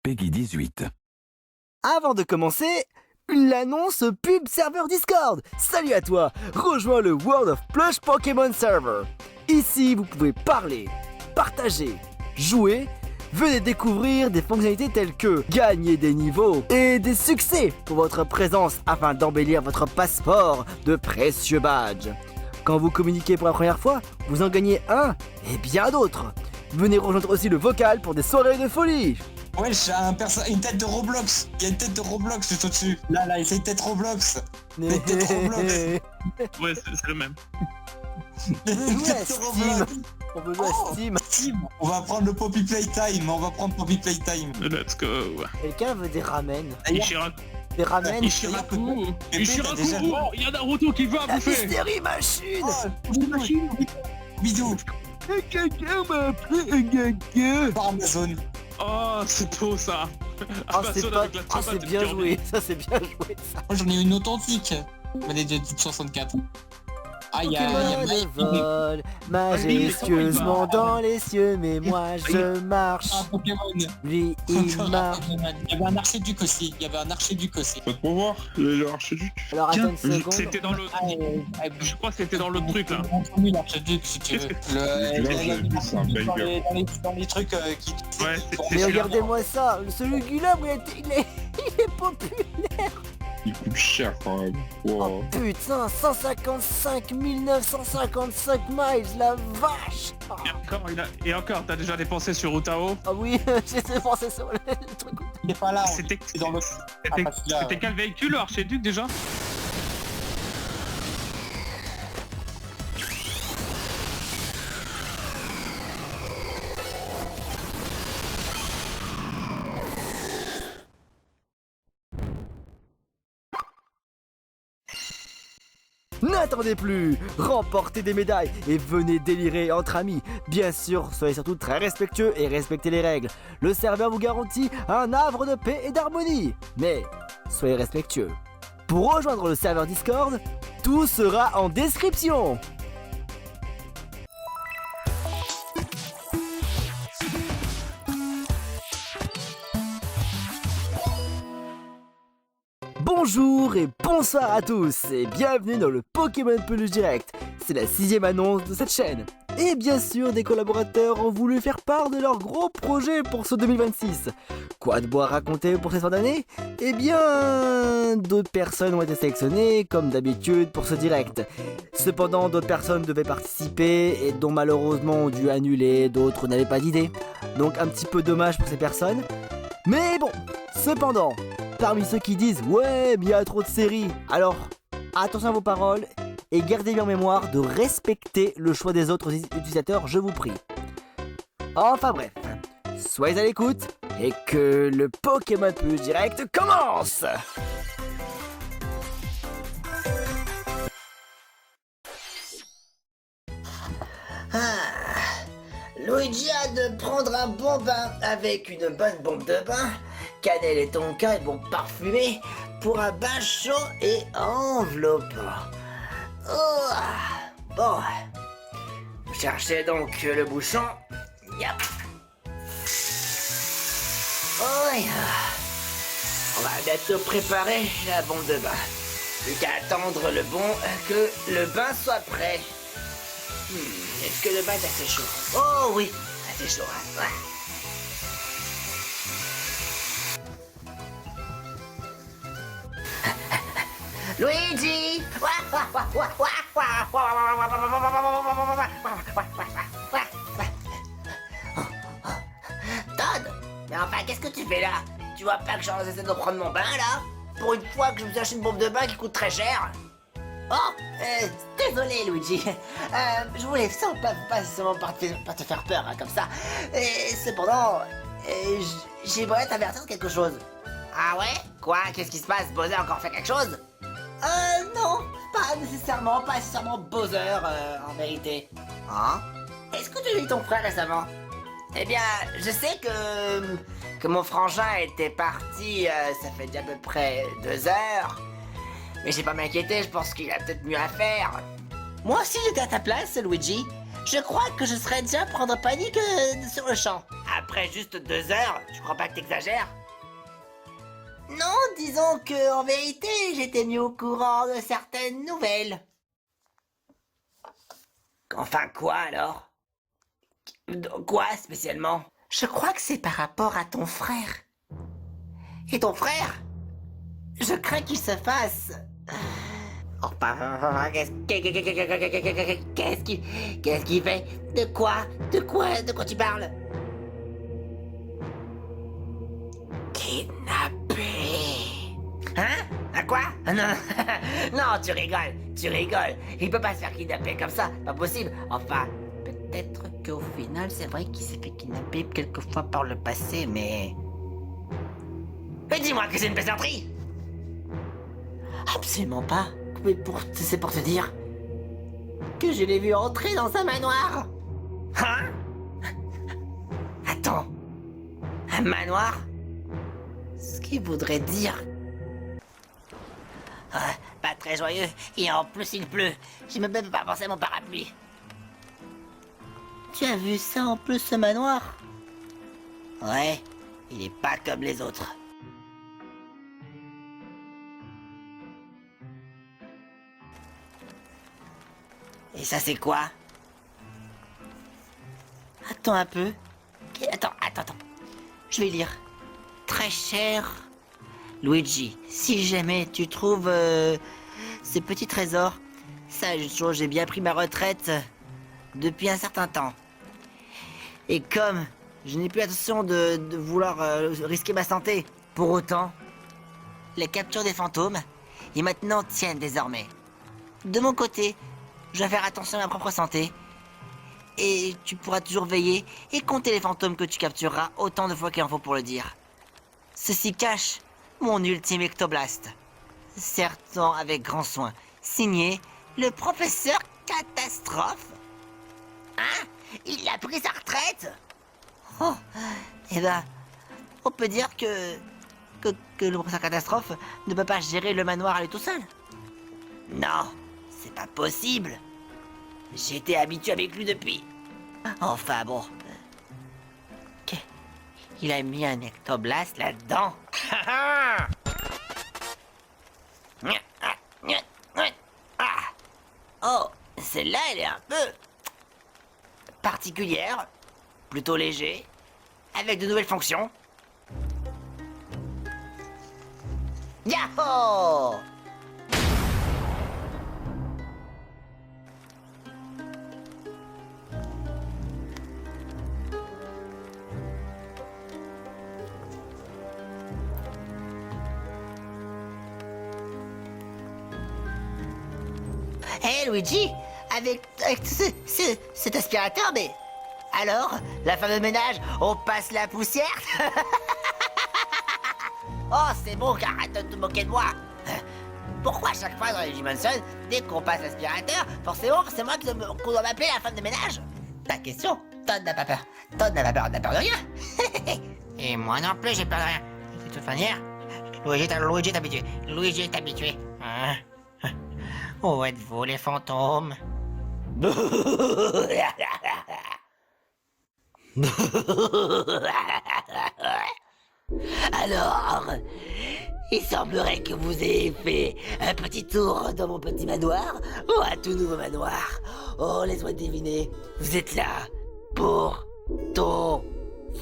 Peggy 18. Avant de commencer, une annonce pub serveur Discord. Salut à toi, rejoins le World of Plush Pokémon Server. Ici, vous pouvez parler, partager, jouer. Venez découvrir des fonctionnalités telles que gagner des niveaux et des succès pour votre présence afin d'embellir votre passeport de précieux badges. Quand vous communiquez pour la première fois, vous en gagnez un et bien d'autres. Venez rejoindre aussi le vocal pour des soirées de folie. Ouais, j'ai une tête de Roblox. Il y a une tête de Roblox tout au-dessus. Là, c'est une tête Roblox. Une tête Roblox. Ouais, c'est le même. Une tête de Roblox. On veut jouer à Steam. Steam. On va prendre le Poppy Playtime. Let's go. Quelqu'un veut des ramen. Ishiraku. Des ramen. Ishiraku. déjà- Oh, il y a Naruto qui veut à La bouffer. Mystery Machine. Bidou. Quelqu'un m'a appelé un gaga. Par Amazon. Oh, c'est beau ça. Ah, c'est Amazon pas... avec la ah, tomate c'est de bien Kirby. joué. Ça, c'est bien joué, ça. Moi, j'en ai une authentique. Manette de type 64. Ah, il y a Pokémon Mike. de vol, majestueusement dans les cieux, mais moi je marche. Ah, Pokémon. Lui, il Encore un marche. Pokémon. Il y avait un archiduc aussi. Faut te voir, l'archiduc. Alors, attends une seconde. C'était dans le. Je crois que c'était dans l'autre truc là. Oui, l'archiduc, si tu veux. Dans les trucs qui... Ouais, Mais c'est regardez-moi ça, ce Lugulam, il est populaire. Il coûte cher quand même. Oh Wow. putain, 155 955 miles, la vache. Ah, Et encore, t'as déjà dépensé sur Utao. ah oui, j'ai pensé sur le truc. Il est pas là. C'était C'est dans le... c'était quel véhicule le archiduc déjà? N'attendez plus, remportez des médailles et venez délirer entre amis. Bien sûr, soyez surtout très respectueux et respectez les règles. Le serveur vous garantit un havre de paix et d'harmonie. Mais soyez respectueux. Pour rejoindre le serveur Discord, tout sera en description. Bonjour et bonsoir à tous et bienvenue dans le Pokémon Peluche Direct. C'est la 6ème annonce de cette chaîne. Et bien sûr, des collaborateurs ont voulu faire part de leur gros projet pour ce 2026. Quoi de beau à raconter pour cette fin d'année? Eh bien, d'autres personnes ont été sélectionnées comme d'habitude pour ce direct. Cependant, d'autres personnes devaient participer et dont malheureusement ont dû annuler, d'autres n'avaient pas d'idée. Donc un petit peu dommage pour ces personnes. Mais bon, cependant, parmi ceux qui disent « Ouais, mais il y a trop de séries », alors attention à vos paroles et gardez bien en mémoire de respecter le choix des autres utilisateurs, je vous prie. Enfin bref, soyez à l'écoute et que le Pokémon Plus Direct commence. Luigi a de prendre un bon bain avec une bonne bombe de bain, cannelle et tonka et bon parfumé pour un bain chaud et enveloppant. Oh, bon, cherchez donc le bouchon. Yep. Oh, on va bientôt préparer la bombe de bain. Plus qu'à attendre que le bain soit prêt. Est-ce que le bain est assez chaud? Oh oui, assez chaud, hein. Ouais. Luigi! Todd! Mais enfin, qu'est-ce que tu fais là? Tu vois pas que j'essaie de prendre mon bain, là? Pour une fois que je me suis acheté une bombe de bain qui coûte très cher? Oh, désolé Luigi, je voulais pas seulement pas te faire peur hein, comme ça, et cependant, j'aimerais t'avertir de quelque chose. Ah ouais? Quoi? Qu'est-ce qui se passe? Bowser a encore fait quelque chose? Non, pas nécessairement Bowser, en vérité. Hein? Est-ce que tu as vu ton frère récemment? Eh bien, je sais que mon frangin était parti, ça fait déjà à peu près 2 heures. Mais j'ai pas m'inquiéter, je pense qu'il a peut-être mieux à faire. Moi aussi j'étais à ta place, Luigi. Je crois que je serais déjà prendre panique sur le champ. Après juste 2 heures, je crois pas que t'exagères. Non, disons que en vérité, j'étais mis au courant de certaines nouvelles. Enfin quoi alors? Quoi spécialement? Je crois que c'est par rapport à ton frère. Et ton frère? Je crains qu'il se fasse... Enfin, qu'est-ce qu'il fait? De quoi tu parles? Kidnappé. Hein? À quoi? Non, non, tu rigoles. Il peut pas se faire kidnapper comme ça, pas possible. Enfin, peut-être qu'au final, c'est vrai qu'il s'est fait kidnapper quelques fois par le passé, mais... Mais dis-moi que c'est une plaisanterie! Absolument pas. Mais c'est pour te dire que je l'ai vu entrer dans un manoir. Hein? Attends. Un manoir? Ce qui voudrait dire... pas très joyeux, et en plus il pleut. J'ai même pas pensé à mon parapluie. Tu as vu ça en plus, ce manoir? Ouais, il est pas comme les autres. Et ça c'est quoi? Attends un peu. Attends. Je vais lire. Très cher Luigi, si jamais tu trouves ce petit trésor, sache que j'ai bien pris ma retraite depuis un certain temps. Et comme je n'ai plus l'intention de vouloir risquer ma santé, pour autant, les captures des fantômes et maintenant tiennent désormais. De mon côté, je vais faire attention à ma propre santé. Et tu pourras toujours veiller et compter les fantômes que tu captureras autant de fois qu'il en faut pour le dire. Ceci cache mon ultime ectoblast. Certain avec grand soin. Signé le professeur Catastrophe. Hein? Il a pris sa retraite? Oh, eh ben, on peut dire que le professeur Catastrophe ne peut pas gérer le manoir à lui tout seul. Non, c'est pas possible. J'étais habitué avec lui depuis. Enfin bon. Il a mis un ectoblast là-dedans. Oh, celle-là, elle est un peu particulière, plutôt léger, avec de nouvelles fonctions. Yahoo! Hé Luigi, avec cet aspirateur, mais... Alors, la femme de ménage, on passe la poussière? Oh, c'est bon, arrête de te moquer de moi. Pourquoi chaque fois dans les Manson, dès qu'on passe l'aspirateur, forcément, c'est moi qu'on doit m'appeler la femme de ménage? Ta question, Todd n'a pas peur. Todd n'a pas peur de rien. Et moi non plus, j'ai peur de rien. De toute manière, Luigi est habitué. Luigi est habitué. Hein? Où êtes-vous, les fantômes? Alors, il semblerait que vous ayez fait un petit tour dans mon petit manoir, ou un tout nouveau manoir. Oh, laisse-moi deviner, vous êtes là pour ton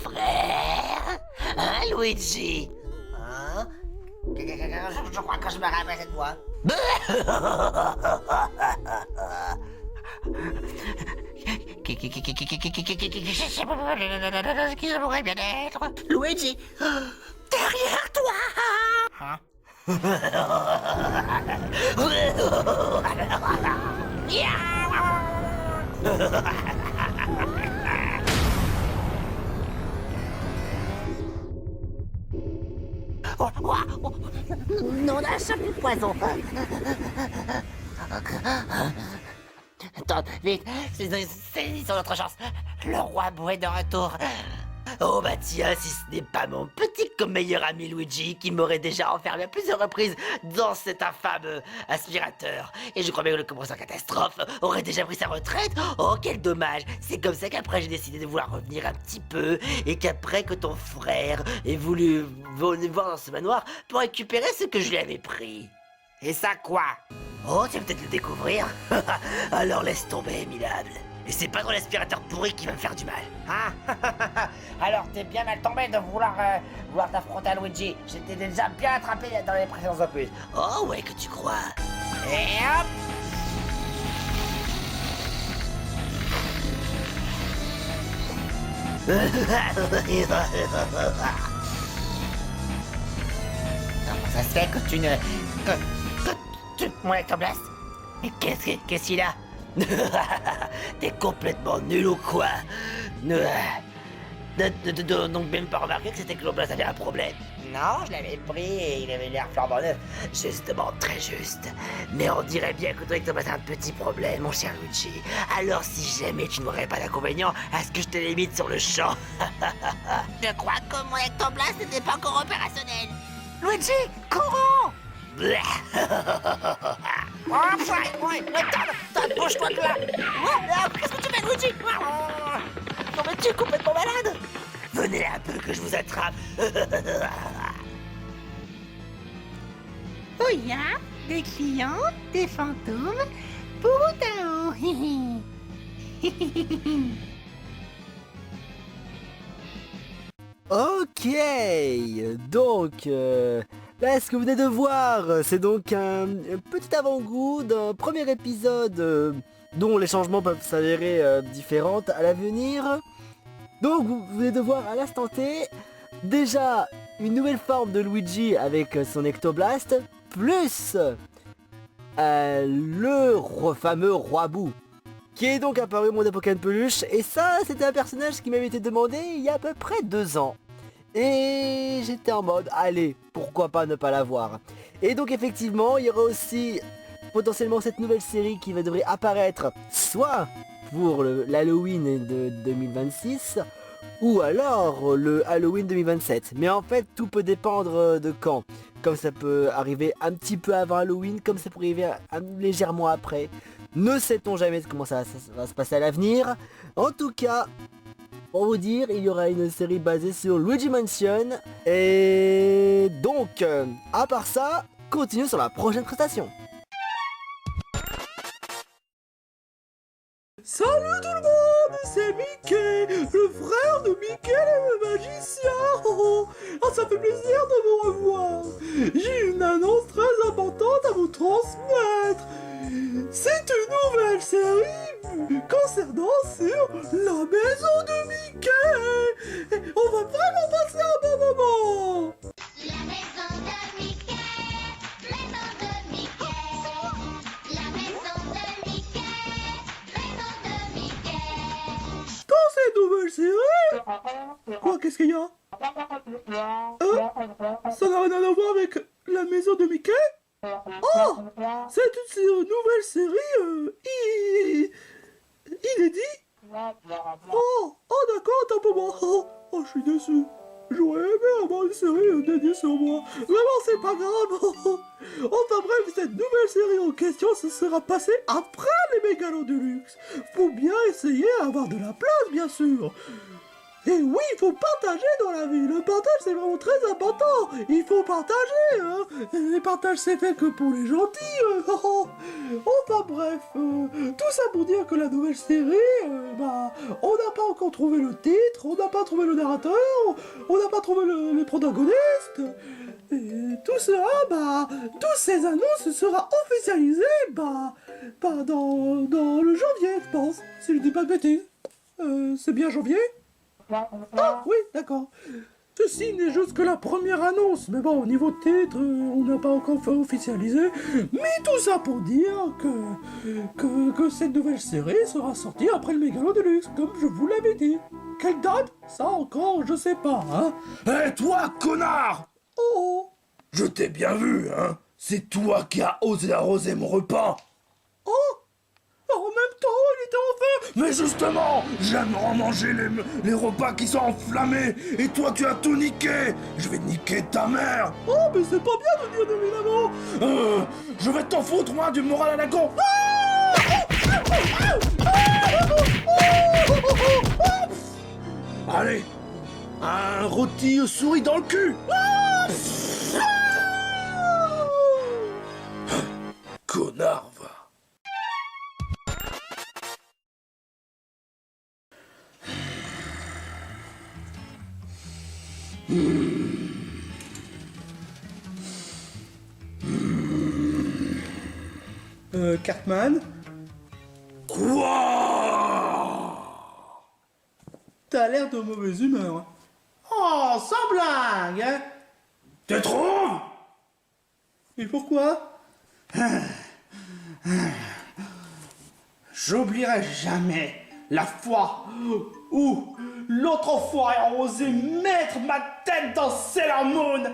frère, hein, Luigi? Hein? Je crois que je me rappelle cette voix. Qui pourrait bien être? Luigi, derrière toi. Hein? Non, lâche plus de poison. Attends, vite, c'est notre chance. Le roi Bouet de retour. Oh bah tiens, si ce n'est pas mon petit comme meilleur ami Luigi qui m'aurait déjà enfermé à plusieurs reprises dans cet infâme aspirateur. Et je crois bien que le compresseur catastrophe aurait déjà pris sa retraite. Oh quel dommage. C'est comme ça qu'après j'ai décidé de vouloir revenir un petit peu et qu'après que ton frère ait voulu venir voir dans ce manoir pour récupérer ce que je lui avais pris. Et ça quoi? Oh, tu vas peut-être le découvrir. Alors laisse tomber, minable. Et c'est pas dans l'aspirateur pourri qui va me faire du mal. Hein? Alors t'es bien mal tombé de vouloir t'affronter à Luigi. J'étais déjà bien attrapé dans les précédents opus. Oh ouais que tu crois. Et hop. Comment ça se fait que tu ne... Mon Ectoblast? Mais qu'est-ce qu'il a? T'es complètement nul ou quoi? Donc même pas remarqué que cet Ectoblast avait un problème? Non, je l'avais pris et il avait l'air flambant neuf. Justement, très juste. Mais on dirait bien que ton Ectoblast a un petit problème, mon cher Luigi. Alors si jamais tu n'aurais pas d'inconvénient à ce que je te limite sur le champ. Je crois que mon Ectoblast n'était pas encore opérationnel. Luigi, courons! Bouge-toi de là! Qu'est-ce que tu fais, Luigi? Non mais tu es complètement malade! Venez un peu que je vous attrape! Oh ya, des clients, des fantômes, pour Tao. Ok, donc là ce que vous venez de voir, c'est donc un petit avant-goût d'un premier épisode dont les changements peuvent s'avérer différents à l'avenir. Donc vous venez de voir à l'instant T déjà une nouvelle forme de Luigi avec son Ectoblast, plus le fameux Roi Boo, qui est donc apparu au monde de Pokémon Peluche, et ça c'était un personnage qui m'avait été demandé il y a à peu près 2 ans. Et j'étais en mode, allez, pourquoi pas ne pas l'avoir. Et donc effectivement, il y aura aussi potentiellement cette nouvelle série qui devrait apparaître soit pour l'Halloween de 2026, ou alors le Halloween 2027. Mais en fait, tout peut dépendre de quand. Comme ça peut arriver un petit peu avant Halloween, comme ça peut arriver légèrement après. Ne sait-on jamais comment ça va se passer à l'avenir. En tout cas, pour vous dire, il y aura une série basée sur Luigi Mansion. Et donc, à part ça, continue sur la prochaine prestation. Salut tout le monde, c'est Mickey, le frère de Mickey le magicien. Oh, ça fait plaisir de vous revoir. J'ai une annonce très importante à vous transmettre. C'est une nouvelle série concernant sur la maison de Mickey. On va vraiment passer un bon moment. La maison de Mickey, maison de Mickey. La maison de Mickey, maison de Mickey. Dans cette nouvelle série... Quoi, qu'est-ce qu'il y a? Ça n'a rien à voir avec la maison de Mickey? Oh, c'est une nouvelle série inédite. Oh, d'accord, attends pour moi. Oh, je suis déçu. J'aurais aimé avoir une série dédiée sur moi. Vraiment, c'est pas grave. Enfin bref, cette nouvelle série en question, ce sera passé après les mégalos de luxe. Faut bien essayer d'avoir de la place, bien sûr. Et oui, il faut partager dans la vie. Le partage, c'est vraiment très important. Il faut partager, hein. Les partages, c'est fait que pour les gentils. Enfin bref, tout ça pour dire que la nouvelle série, on n'a pas encore trouvé le titre, on n'a pas trouvé le narrateur, on n'a pas trouvé les protagonistes. Et tout ça, toutes ces annonces sera officialisé, dans le janvier, je pense. Si je dis pas de bêtises. C'est bien janvier? Ah oui, d'accord. Ceci n'est juste que la première annonce, mais bon, au niveau de titre, on n'a pas encore fait officialiser. Mais tout ça pour dire que cette nouvelle série sera sortie après le Mégalo de luxe, comme je vous l'avais dit. Quelle date? Ça encore, je sais pas, hein. Hé, toi, connard! Oh! Je t'ai bien vu, hein. C'est toi qui as osé arroser mon repas. Oh! En même temps, il était Mais justement, j'aimerais manger les repas qui sont enflammés. Et toi, tu as tout niqué. Je vais niquer ta mère. Oh, mais c'est pas bien de dire évidemment. Je vais t'en foutre, moi, du moral à la con. Allez, un rôti aux souris dans le cul. Connard, va. Cartman, Quoi? t'as l'air de mauvaise humeur. Oh, sans blague, hein. Tu trouves? Et pourquoi? J'oublierai jamais la fois où l'autre enfoiré a osé mettre ma tête dans Sailor Moon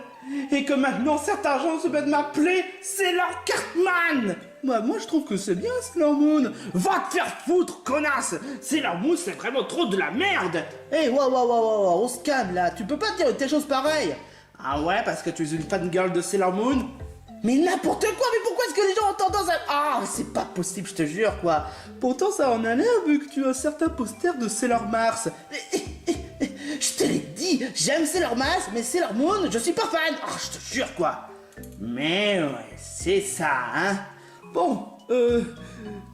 et que maintenant certains gens se mettent de m'appeler Sailor Cartman. Moi je trouve que c'est bien Sailor Moon. Va te faire foutre, connasse. Sailor Moon, c'est vraiment trop de la merde. Hey, wow, on se calme là, tu peux pas dire des choses pareilles. Ah ouais, parce que tu es une fangirl de Sailor Moon? Mais n'importe quoi, mais pourquoi est-ce que les gens ont tendance à... Ah, c'est pas possible, je te jure, quoi. Pourtant, ça en a l'air, vu que tu as certains posters de Sailor Mars. Je te l'ai dit, j'aime Sailor Mars, mais Sailor Moon, je suis pas fan. Oh, je te jure, quoi. Mais ouais, c'est ça, hein. Bon,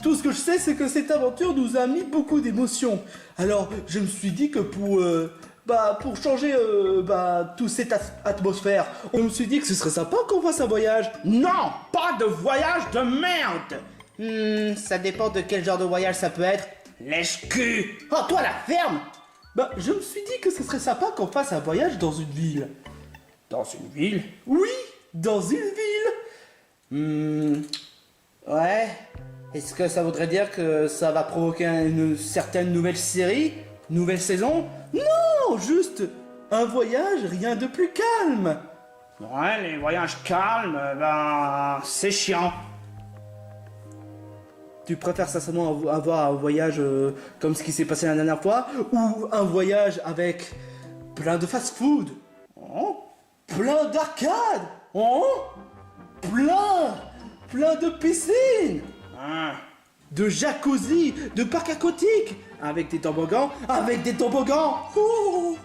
tout ce que je sais, c'est que cette aventure nous a mis beaucoup d'émotions. Alors, je me suis dit que pour changer toute cette atmosphère, on me suis dit que ce serait sympa qu'on fasse un voyage. Non, pas de voyage de merde. Ça dépend de quel genre de voyage ça peut être. Lèche-cul. Oh, toi, la ferme. Je me suis dit que ce serait sympa qu'on fasse un voyage dans une ville. Dans une ville? Oui, dans une ville. Ouais. Est-ce que ça voudrait dire que ça va provoquer une certaine nouvelle série? Nouvelle saison? Non, juste un voyage, rien de plus calme. Ouais, les voyages calmes, c'est chiant. Tu préfères sincèrement avoir un voyage comme ce qui s'est passé la dernière fois, ou un voyage avec plein de fast-food? Oh, plein d'arcades? Oh, plein de piscines? De jacuzzi, de parcs aquatiques, avec des toboggans, oh,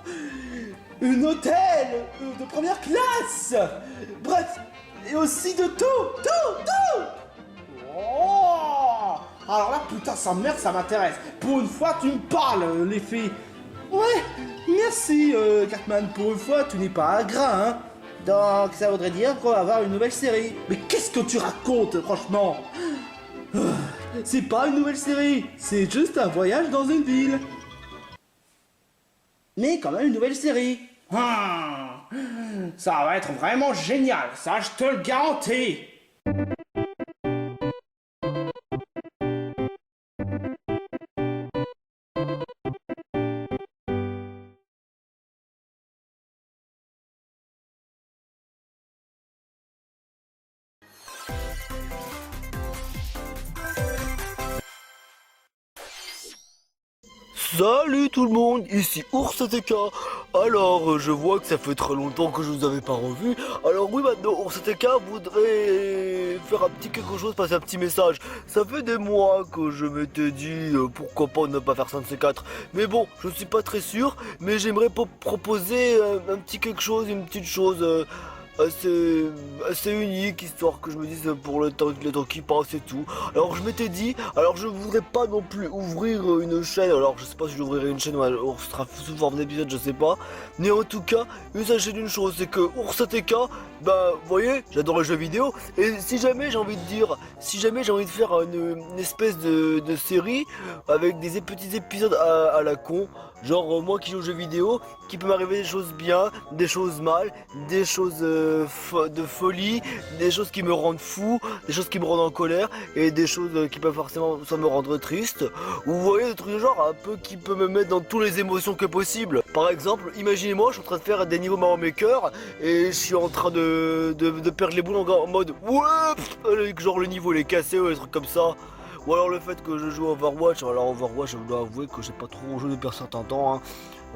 un hôtel de première classe, bref, et aussi de tout. Oh, alors là, putain, sa mère, ça m'intéresse. Pour une fois, tu me parles, les filles. Ouais, merci Cartman, pour une fois, tu n'es pas ingrat, hein. Donc ça voudrait dire qu'on va avoir une nouvelle série. Mais qu'est-ce que tu racontes, franchement? C'est pas une nouvelle série, c'est juste un voyage dans une ville. Mais quand même une nouvelle série. Ça va être vraiment génial, ça je te le garantis. Salut tout le monde, ici OursATK. Alors, je vois que ça fait très longtemps que je vous avais pas revu. Alors oui, maintenant OursATK voudrait faire un petit quelque chose, passer un petit message. Ça fait des mois que je m'étais dit pourquoi pas ne pas faire ça de ces quatre. Mais bon, je suis pas très sûr, mais j'aimerais proposer un petit quelque chose, une petite chose assez unique, histoire que je me dise pour le temps qui passe et tout. Alors je m'étais dit, alors je voudrais pas non plus ouvrir une chaîne, alors je sais pas si j'ouvrirai une chaîne ou alors ce sera sous forme d'épisode, je sais pas. Mais en tout cas, sachez d'une chose, c'est que OursATK, vous voyez, j'adore les jeux vidéo, et si jamais j'ai envie de faire une espèce de série avec des petits épisodes à la con, genre moi qui joue aux jeux vidéo, qui peut m'arriver des choses bien, des choses mal, des choses de folie, des choses qui me rendent fou, des choses qui me rendent en colère, et des choses qui peuvent forcément soit me rendre triste, ou vous voyez des trucs de genre un peu qui peut me mettre dans toutes les émotions que possible. Par exemple, imaginez-moi, je suis en train de faire des niveaux Mario Maker, et je suis en train de perdre les boules en mode ouais, genre le niveau il est cassé ou des trucs comme ça. ou alors le fait que je joue à Overwatch. Alors Overwatch, je dois avouer que j'ai pas trop joué depuis un certain temps, hein.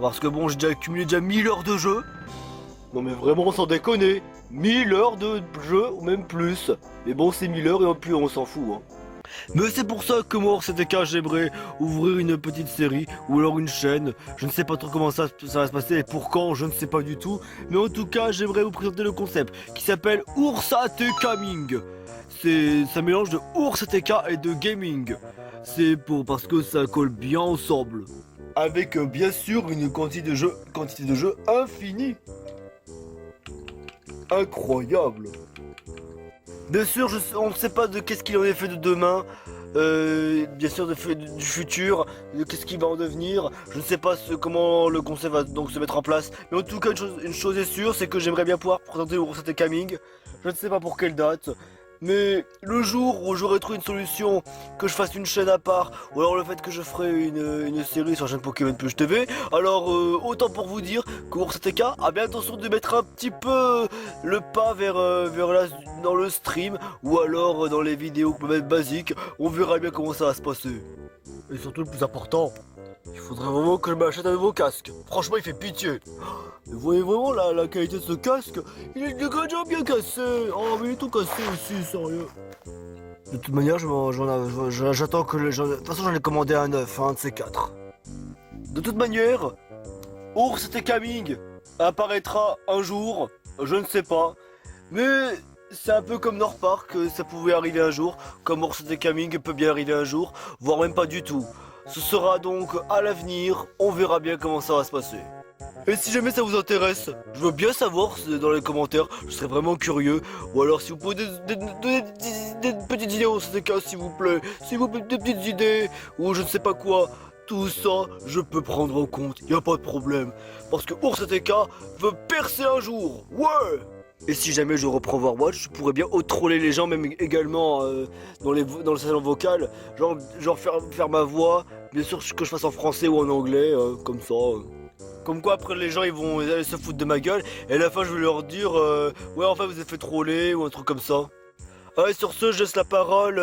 Parce que bon, j'ai déjà accumulé 1000 heures de jeu. Non mais vraiment, sans déconner, 1000 heures de jeu ou même plus. Mais bon, c'est 1000 heures et puis on s'en fout, hein. Mais c'est pour ça que moi, CTK, j'aimerais ouvrir une petite série ou alors une chaîne. Je ne sais pas trop comment ça va se passer et pour quand, je ne sais pas du tout. Mais en tout cas, j'aimerais vous présenter le concept qui s'appelle Ursa Gaming. C'est un mélange de Ursa TK et de gaming. C'est parce que ça colle bien ensemble. Avec bien sûr une quantité de jeux infinie. Incroyable. Bien sûr, on ne sait pas de qu'est-ce qu'il en est fait de demain, bien sûr du futur, de qu'est-ce qu'il va en devenir. Je ne sais pas comment le concept va donc se mettre en place, mais en tout cas une chose est sûre, c'est que j'aimerais bien pouvoir présenter Ursa Gaming. Je ne sais pas pour quelle date, mais le jour où j'aurai trouvé une solution, que je fasse une chaîne à part, ou alors le fait que je ferai une série sur la chaîne Pokémon Plus TV, alors autant pour vous dire que Ursa a bien l'intention de mettre un petit peu le pas vers dans le stream, ou alors dans les vidéos basiques. On verra bien comment ça va se passer. Et surtout le plus important, il faudrait vraiment que je m'achète un nouveau casque. Franchement, il fait pitié. Vous voyez vraiment la qualité de ce casque? Il est déjà bien cassé. Oh, mais il est tout cassé aussi, sérieux. De toute manière, j'attends que de toute façon, j'en ai commandé un neuf, un de ces 4. De toute manière, Ursa Gaming apparaîtra un jour, je ne sais pas. Mais c'est un peu comme North Park, ça pouvait arriver un jour, comme Ursa Gaming peut bien arriver un jour, voire même pas du tout. Ce sera donc à l'avenir, on verra bien comment ça va se passer. Et si jamais ça vous intéresse, je veux bien savoir dans les commentaires, je serais vraiment curieux. Ou alors si vous pouvez donner des petites idées au CTK s'il vous plaît, s'il vous plaît des petites idées, ou je ne sais pas quoi. Tout ça, je peux prendre en compte, y a pas de problème. Parce que Ursa veut percer un jour, ouais. Et si jamais je reprends Overwatch, je pourrais bien troller les gens, même également dans le salon vocal, genre faire ma voix, bien sûr que je fasse en français ou en anglais, comme ça. Comme quoi après les gens ils vont aller se foutre de ma gueule, et à la fin je vais leur dire ouais enfin vous êtes fait troller ou un truc comme ça. Allez, sur ce, je laisse la parole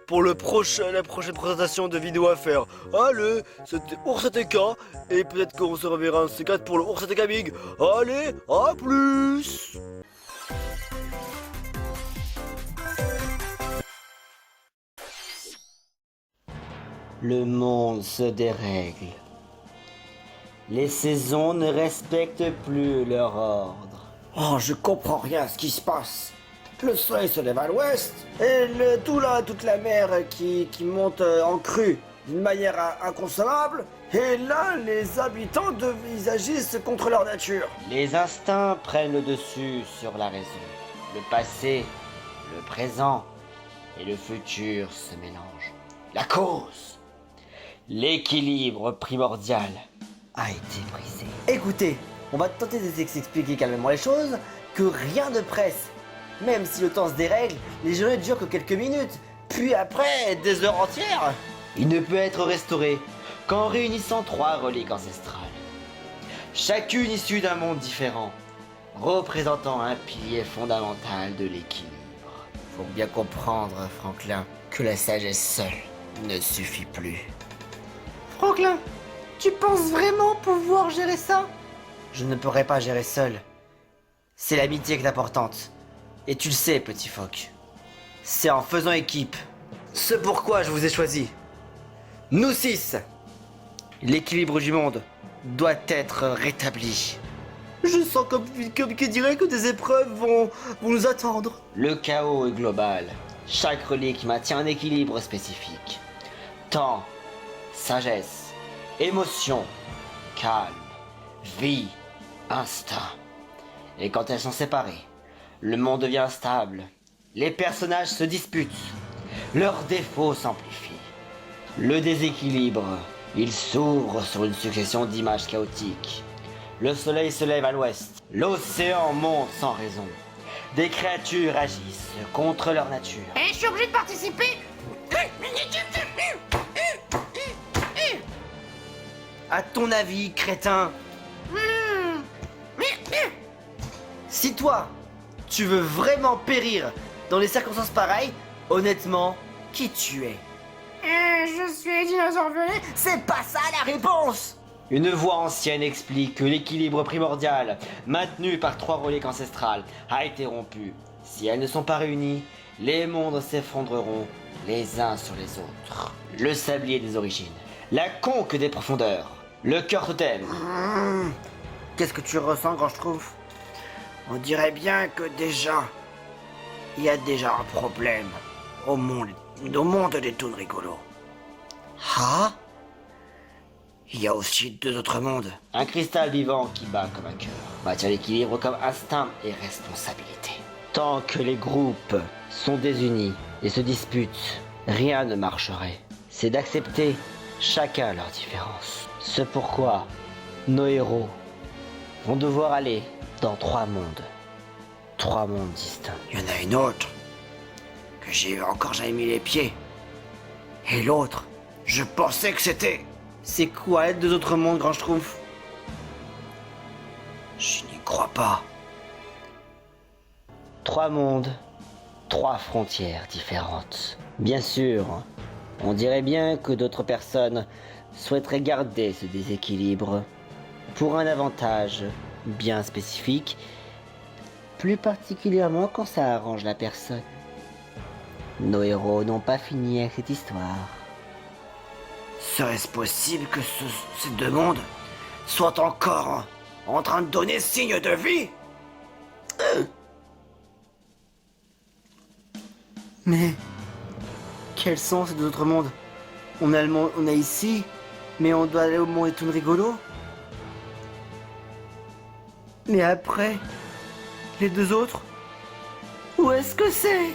pour la prochaine présentation de vidéo à faire. Allez, c'était Ursa et peut-être qu'on se reverra un C4 pour le Ursa Gaming. Allez, à plus. Le monde se dérègle. Les saisons ne respectent plus leur ordre. Oh, je comprends rien à ce qui se passe. Le soleil se lève à l'ouest, et toute la mer qui monte en crue d'une manière inconcevable, et là, les habitants ils agissent contre leur nature. Les instincts prennent le dessus sur la raison. Le passé, le présent et le futur se mélangent. La cause, l'équilibre primordial a été brisé. Écoutez, on va tenter de s'expliquer calmement les choses, que rien ne presse. Même si le temps se dérègle, les journées durent que quelques minutes, puis après, des heures entières. Il ne peut être restauré qu'en réunissant 3 reliques ancestrales. Chacune issue d'un monde différent, représentant un pilier fondamental de l'équilibre. Faut bien comprendre, Franklin, que la sagesse seule ne suffit plus. Franklin, tu penses vraiment pouvoir gérer ça? Je ne pourrais pas gérer seul. C'est l'amitié qui est importante. Et tu le sais, petit phoque. C'est en faisant équipe. C'est pourquoi je vous ai choisi. Nous 6. L'équilibre du monde doit être rétabli. Je sens comme qui dirait que des épreuves vont nous attendre. Le chaos est global. Chaque relique maintient un équilibre spécifique. Temps, sagesse, émotion, calme, vie, instinct. Et quand elles sont séparées, le monde devient instable. Les personnages se disputent. Leurs défauts s'amplifient. Le déséquilibre, il s'ouvre sur une succession d'images chaotiques. Le soleil se lève à l'ouest. L'océan monte sans raison. Des créatures agissent contre leur nature. Et je suis obligé de participer? À ton avis, crétin, si toi, tu veux vraiment périr dans des circonstances pareilles, honnêtement, qui tu es? Je suis dinosaure violet. C'est pas ça la réponse! Une voix ancienne explique que l'équilibre primordial, maintenu par 3 reliques ancestrales, a été rompu. Si elles ne sont pas réunies, les mondes s'effondreront les uns sur les autres. Le sablier des origines, la conque des profondeurs, le cœur totem. Qu'est-ce que tu ressens quand je trouve? On dirait bien que déjà, il y a déjà un problème au monde des toons rigolos. Ah? Il y a aussi 2 autres mondes. Un cristal vivant qui bat comme un cœur, maintient l'équilibre comme instinct et responsabilité. Tant que les groupes sont désunis et se disputent, rien ne marcherait. C'est d'accepter chacun leur différence. C'est pourquoi nos héros vont devoir aller dans 3 mondes. 3 mondes distincts. Il y en a une autre que j'ai encore jamais mis les pieds. Et l'autre, je pensais que c'était... C'est quoi les 2 autres mondes, Grand Schtroumpf? Je n'y crois pas. 3 mondes, 3 frontières différentes. Bien sûr, on dirait bien que d'autres personnes souhaiteraient garder ce déséquilibre pour un avantage bien spécifique, plus particulièrement quand ça arrange la personne. Nos héros n'ont pas fini avec cette histoire. Serait-ce possible que ces 2 mondes soient encore en train de donner signe de vie? Mais quels sont ces 2 autres mondes? On a ici, mais on doit aller au monde des toons rigolos. Mais après, les 2 autres, où est-ce que c'est?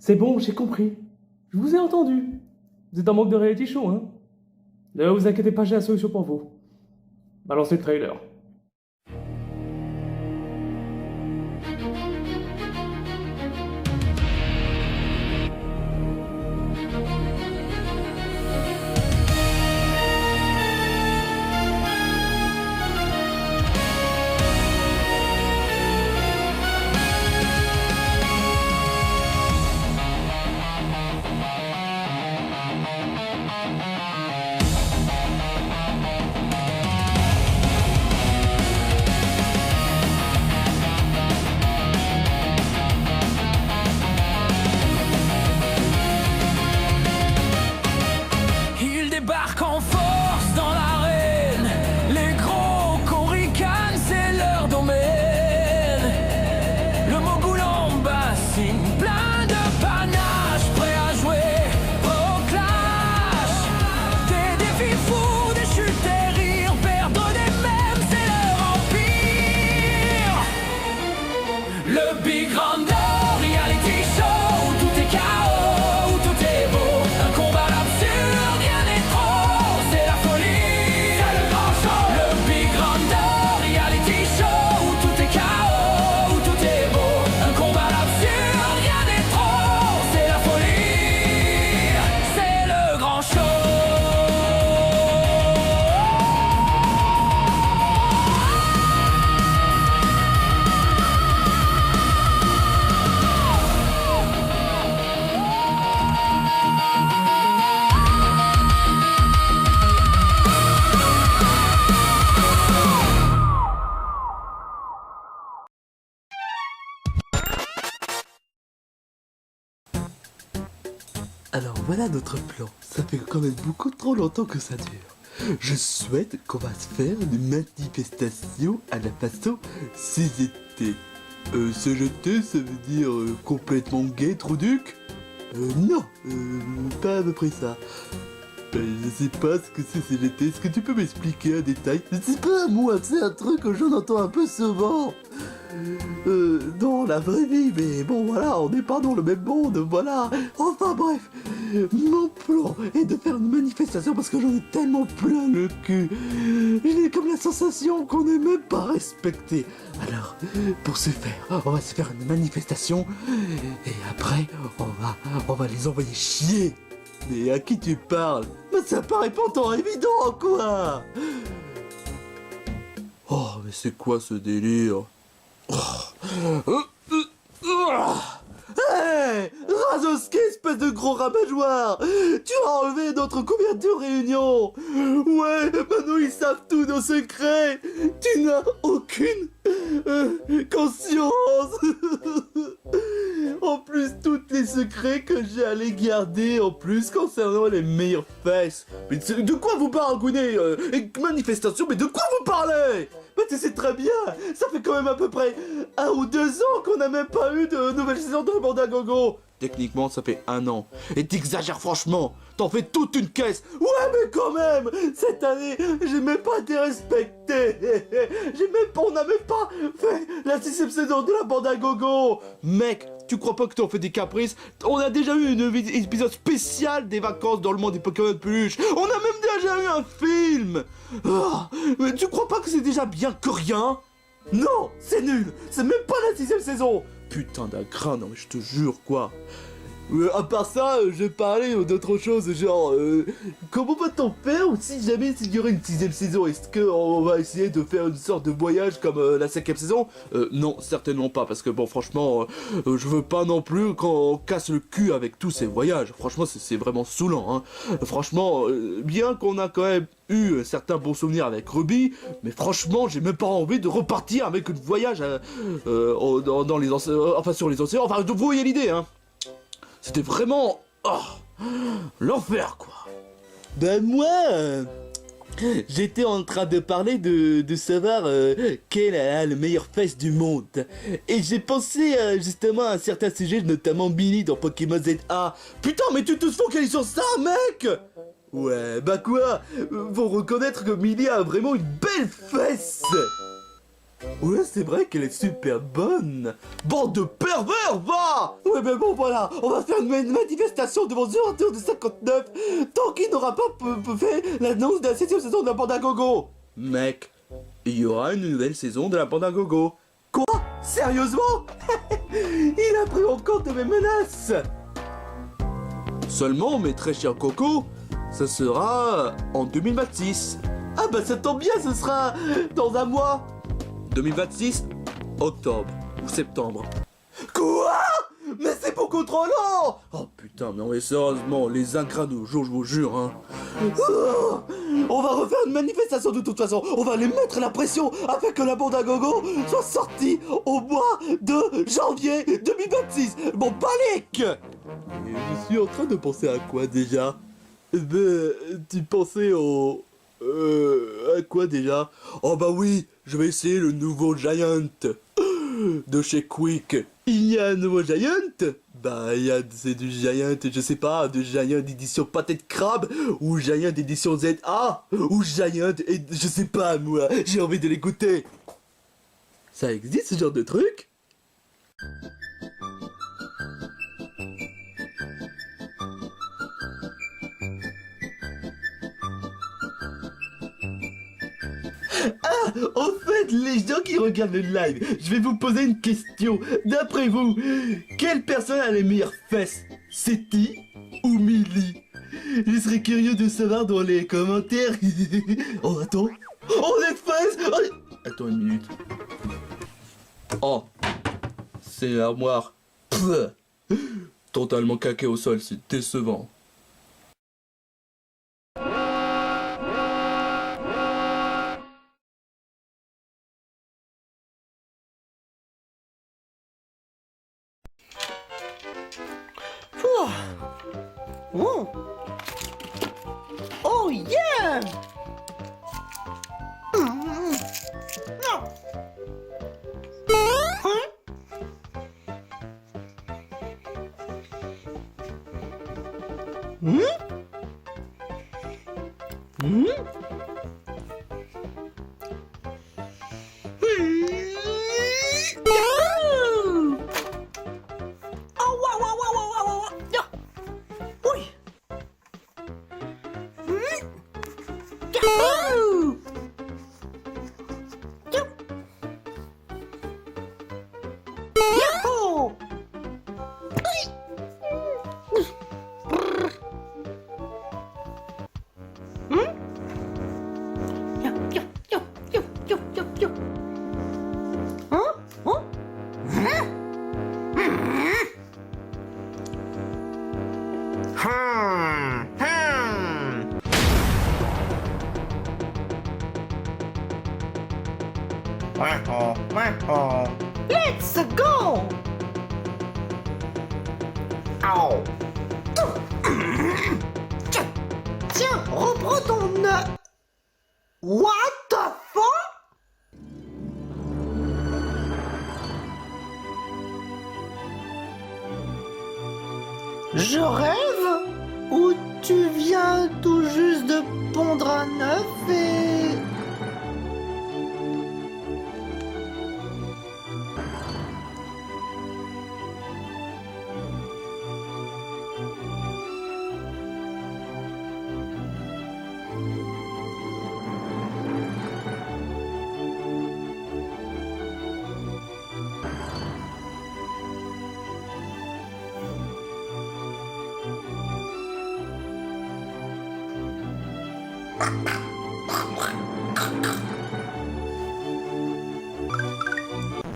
C'est bon, j'ai compris. Je vous ai entendu. Vous êtes en manque de reality show, hein? Ne vous inquiétez pas, j'ai la solution pour vous. Balancez le trailer. Alors voilà notre plan. Ça fait quand même beaucoup trop longtemps que ça dure. Je souhaite qu'on va se faire une manifestation à la façon CGT. CGT, ça veut dire complètement gay, Trouduc? Non, pas à peu près ça. Je sais pas ce que c'est CGT, est-ce que tu peux m'expliquer un détail? C'est pas moi, c'est un truc que j'en entends un peu souvent. dans la vraie vie, mais bon voilà, on n'est pas dans le même monde, voilà. Enfin bref, mon plan est de faire une manifestation parce que j'en ai tellement plein le cul. J'ai comme la sensation qu'on n'est même pas respecté. Alors, pour ce faire, on va se faire une manifestation et après, on va les envoyer chier. Mais à qui tu parles? Mais ça paraît pourtant évident, quoi. Oh, mais c'est quoi ce délire? Hey, Razowski, espèce de gros rabat-joie! Tu as enlevé notre couverture réunion! Ouais, maintenant ils savent tous nos secrets! Tu n'as aucune conscience! En plus, tous les secrets que j'allais garder en plus concernant les meilleures fesses! Mais de quoi vous parlez, Gounet? Manifestation, mais de quoi vous parlez? Mais tu sais très bien, ça fait quand même à peu près 1 ou 2 ans qu'on n'a même pas eu de nouvelle saison de la bande à gogo. Techniquement, ça fait 1 an. Et t'exagères franchement, t'en fais toute une caisse. Ouais, mais quand même, cette année, j'ai même pas été respecté. On n'a même pas fait la 6ème saison de la bande à gogo. Mec, tu crois pas que t'en fais des caprices? On a déjà eu un épisode spécial des vacances dans le monde des Pokémon de peluche. On a même déjà eu un film. Mais tu crois pas que c'est déjà bien que rien? Non, c'est nul. C'est même pas la 6ème saison. Putain d'agrin, non mais je te jure quoi. À part ça, je parlais d'autre chose, genre, comment va-t-on faire si jamais il y aurait une 6ème saison? Est-ce qu'on va essayer de faire une sorte de voyage comme la 5ème saison? Non, certainement pas, parce que bon, franchement, je veux pas non plus qu'on casse le cul avec tous ces voyages. Franchement, c'est vraiment saoulant, hein. Franchement, bien qu'on a quand même eu certains bons souvenirs avec Ruby, mais franchement, j'ai même pas envie de repartir avec un voyage dans les enfin sur les océans. Enfin, vous voyez l'idée, hein. C'était vraiment... l'enfer, quoi. Ben moi... j'étais en train de parler de savoir quel est le meilleur face du monde. Et j'ai pensé justement à un certain sujet, notamment Billy dans Pokémon ZA. Putain, mais tu te focalises sur ça, mec! Ouais, bah quoi? Faut reconnaître que Millie a vraiment une belle fesse! Ouais, c'est vrai qu'elle est super bonne. Bande de pervers, va! Ouais, mais bon, voilà, on va faire une manifestation devant Zerator de 59 tant qu'il n'aura pas fait l'annonce de la 7ème saison de la bande à gogo. Mec, il y aura une nouvelle saison de la bande à gogo. Quoi? Sérieusement? Il a pris en compte mes menaces. Seulement, mes très chers Coco, ça sera en 2026. Ah bah ça tombe bien, ce sera dans 1 mois. 2026, octobre ou septembre. Quoi? Mais c'est beaucoup trop long! Oh putain, non mais sérieusement, les ingrats de jour, je vous jure, hein. On va refaire une manifestation de toute façon. On va les mettre la pression afin que la bande à gogo soit sortie au mois de janvier 2026. Bon, panique! Je suis en train de penser à quoi déjà? Tu pensais au... à quoi déjà? Oh bah oui, je vais essayer le nouveau Giant de chez Quick. Il y a un nouveau Giant? Bah c'est du Giant, je sais pas, de Giant édition pâté de crabe, ou Giant édition ZA, ou Giant, et je sais pas moi, j'ai envie de l'écouter. Ça existe ce genre de truc? Ah, au fait, les gens qui regardent le live, je vais vous poser une question. D'après vous, quelle personne a les meilleures fesses? Seti ou Millie? Je serais curieux de savoir dans les commentaires. Oh, attends. Oh, les fesses! Oh, attends une minute. Oh, c'est l'armoire. Totalement caqué au sol, c'est décevant. Oh, oh yeah! Non. Hmm, hmm. Let's go! Oh. Tiens, reprends ton... What the fuck? Je rêve? Ou tu viens tout juste de pondre un œuf et...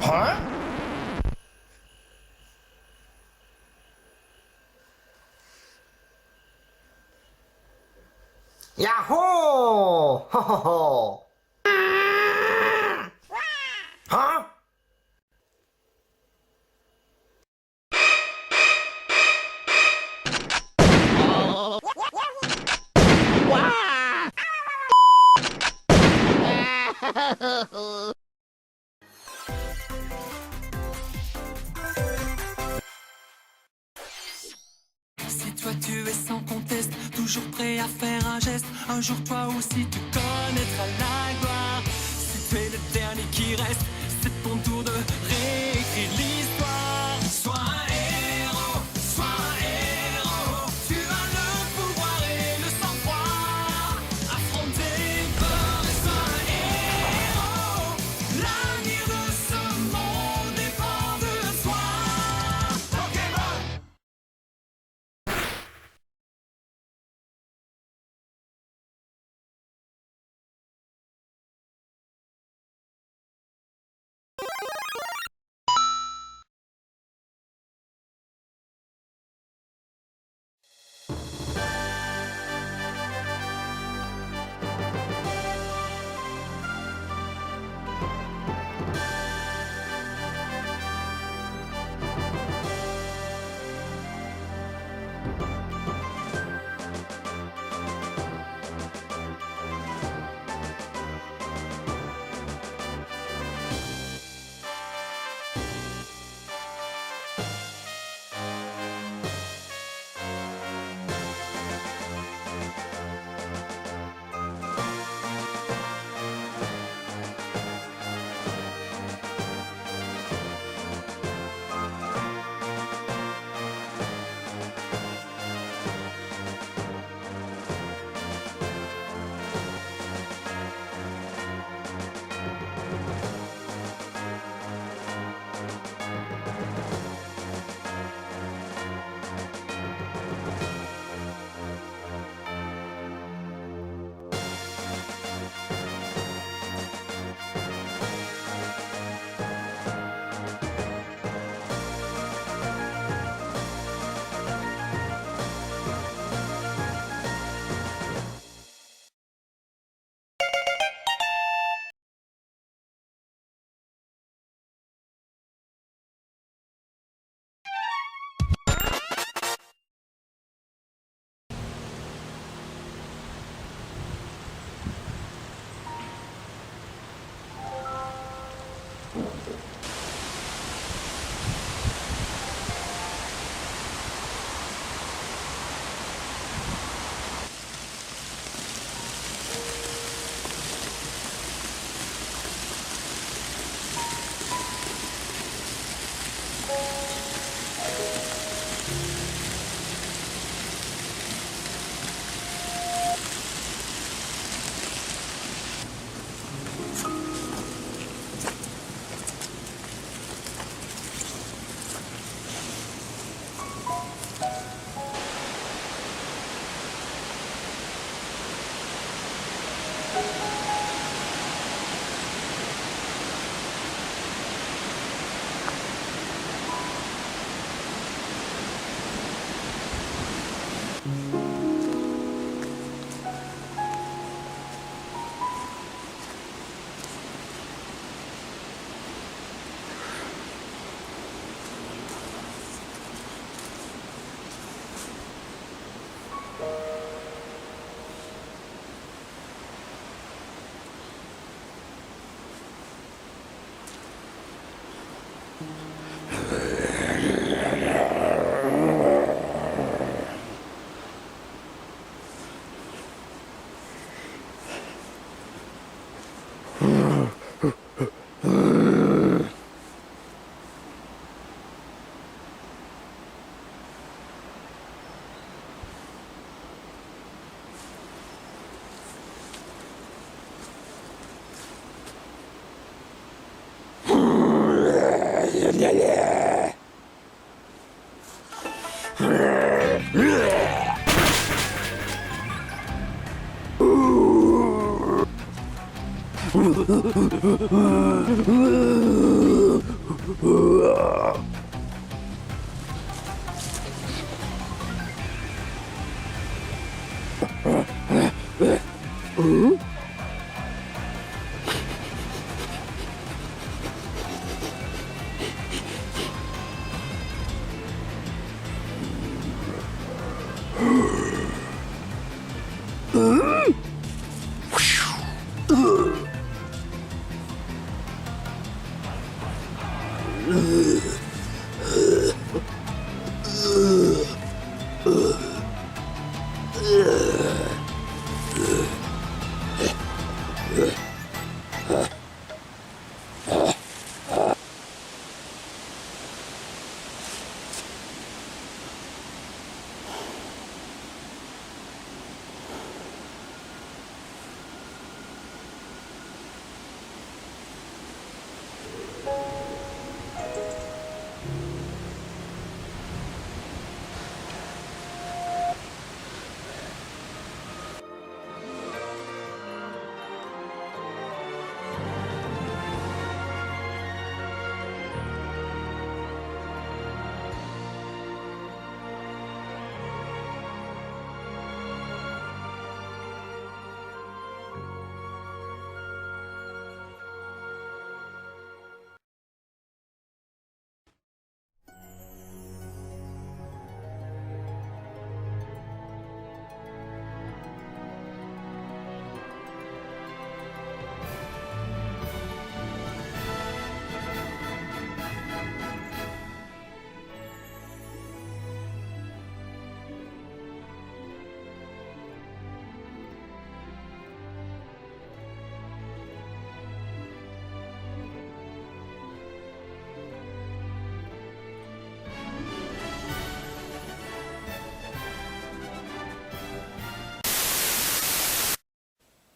Hein? Yahoo! Ho ho ho! Hein? Si toi tu es sans conteste, toujours prêt à faire un geste, un jour toi aussi tu connaîtras la gloire. Si tu es le dernier qui reste, c'est ton tour de réécrire l'histoire. Sois un héros, sois un héros. Tu as le pouvoir et le sang-froid. Affronter peur et sois un héros. L'avenir de ce monde dépend de toi. Pokémon!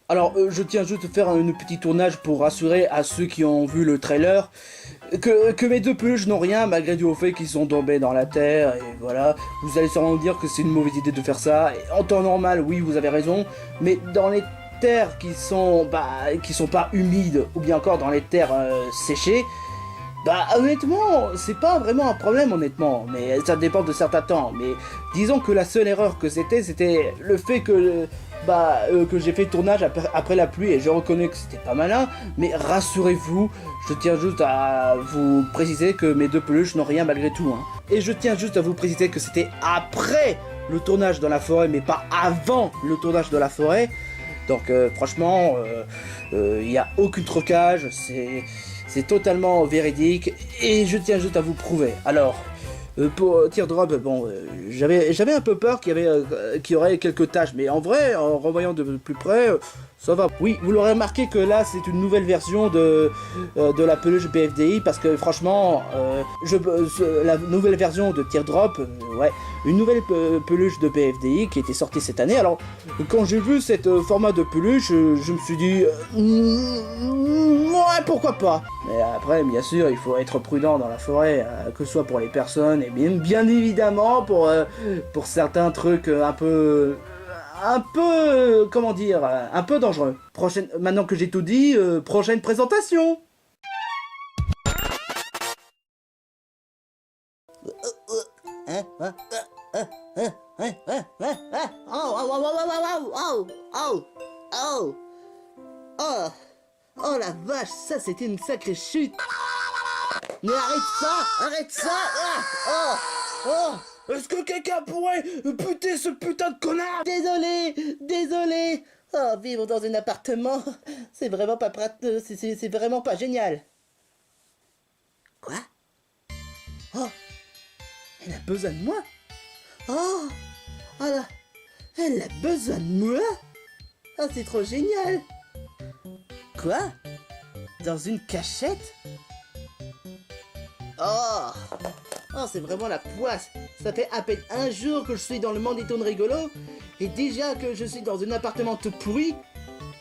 Alors, je tiens juste à faire un petit tournage pour rassurer à ceux qui ont vu le trailer que mes deux peluches n'ont rien malgré du fait qu'ils sont tombés dans la terre, et voilà. Vous allez sûrement me dire que c'est une mauvaise idée de faire ça, et en temps normal, oui, vous avez raison, mais dans les terres qui sont pas humides, ou bien encore dans les terres séchées, honnêtement, c'est pas vraiment un problème, honnêtement, mais ça dépend de certains temps, mais disons que la seule erreur que c'était le fait que j'ai fait le tournage après la pluie, et je reconnais que c'était pas malin, mais rassurez-vous, je tiens juste à vous préciser que mes deux peluches n'ont rien malgré tout, hein. Et je tiens juste à vous préciser que c'était après le tournage dans la forêt, mais pas avant le tournage de la forêt, donc franchement, il n'y a aucun trocage, c'est totalement véridique, et je tiens juste à vous prouver. Alors, pour Teardrop, bon, j'avais un peu peur qu'il y aurait quelques tâches, mais en vrai, en revoyant de plus près, ça va. Oui, vous l'aurez remarqué que là, c'est une nouvelle version de la peluche BFDI, parce que franchement, la nouvelle version de Teardrop, ouais, une nouvelle peluche de BFDI qui était sortie cette année. Alors, quand j'ai vu cette format de peluche, je me suis dit, ouais, pourquoi pas. Mais après, bien sûr, il faut être prudent dans la forêt, que ce soit pour les personnes, et bien évidemment pour certains trucs un peu, comment dire, un peu dangereux. Maintenant que j'ai tout dit, prochaine présentation. Oh la vache, ça c'était une sacrée chute. Mais arrête ça. Est-ce que quelqu'un pourrait buter ce putain de connard? Désolé. Oh, vivre dans un appartement, c'est vraiment pas c'est vraiment pas génial. Quoi? Oh, elle a besoin de moi? Oh là, elle a besoin de moi? Oh, c'est trop génial. Quoi? Dans une cachette? Oh, c'est vraiment la poisse. Ça fait à peine un jour que je suis dans le monde des tonnes rigolos, et déjà que je suis dans un appartement tout pourri,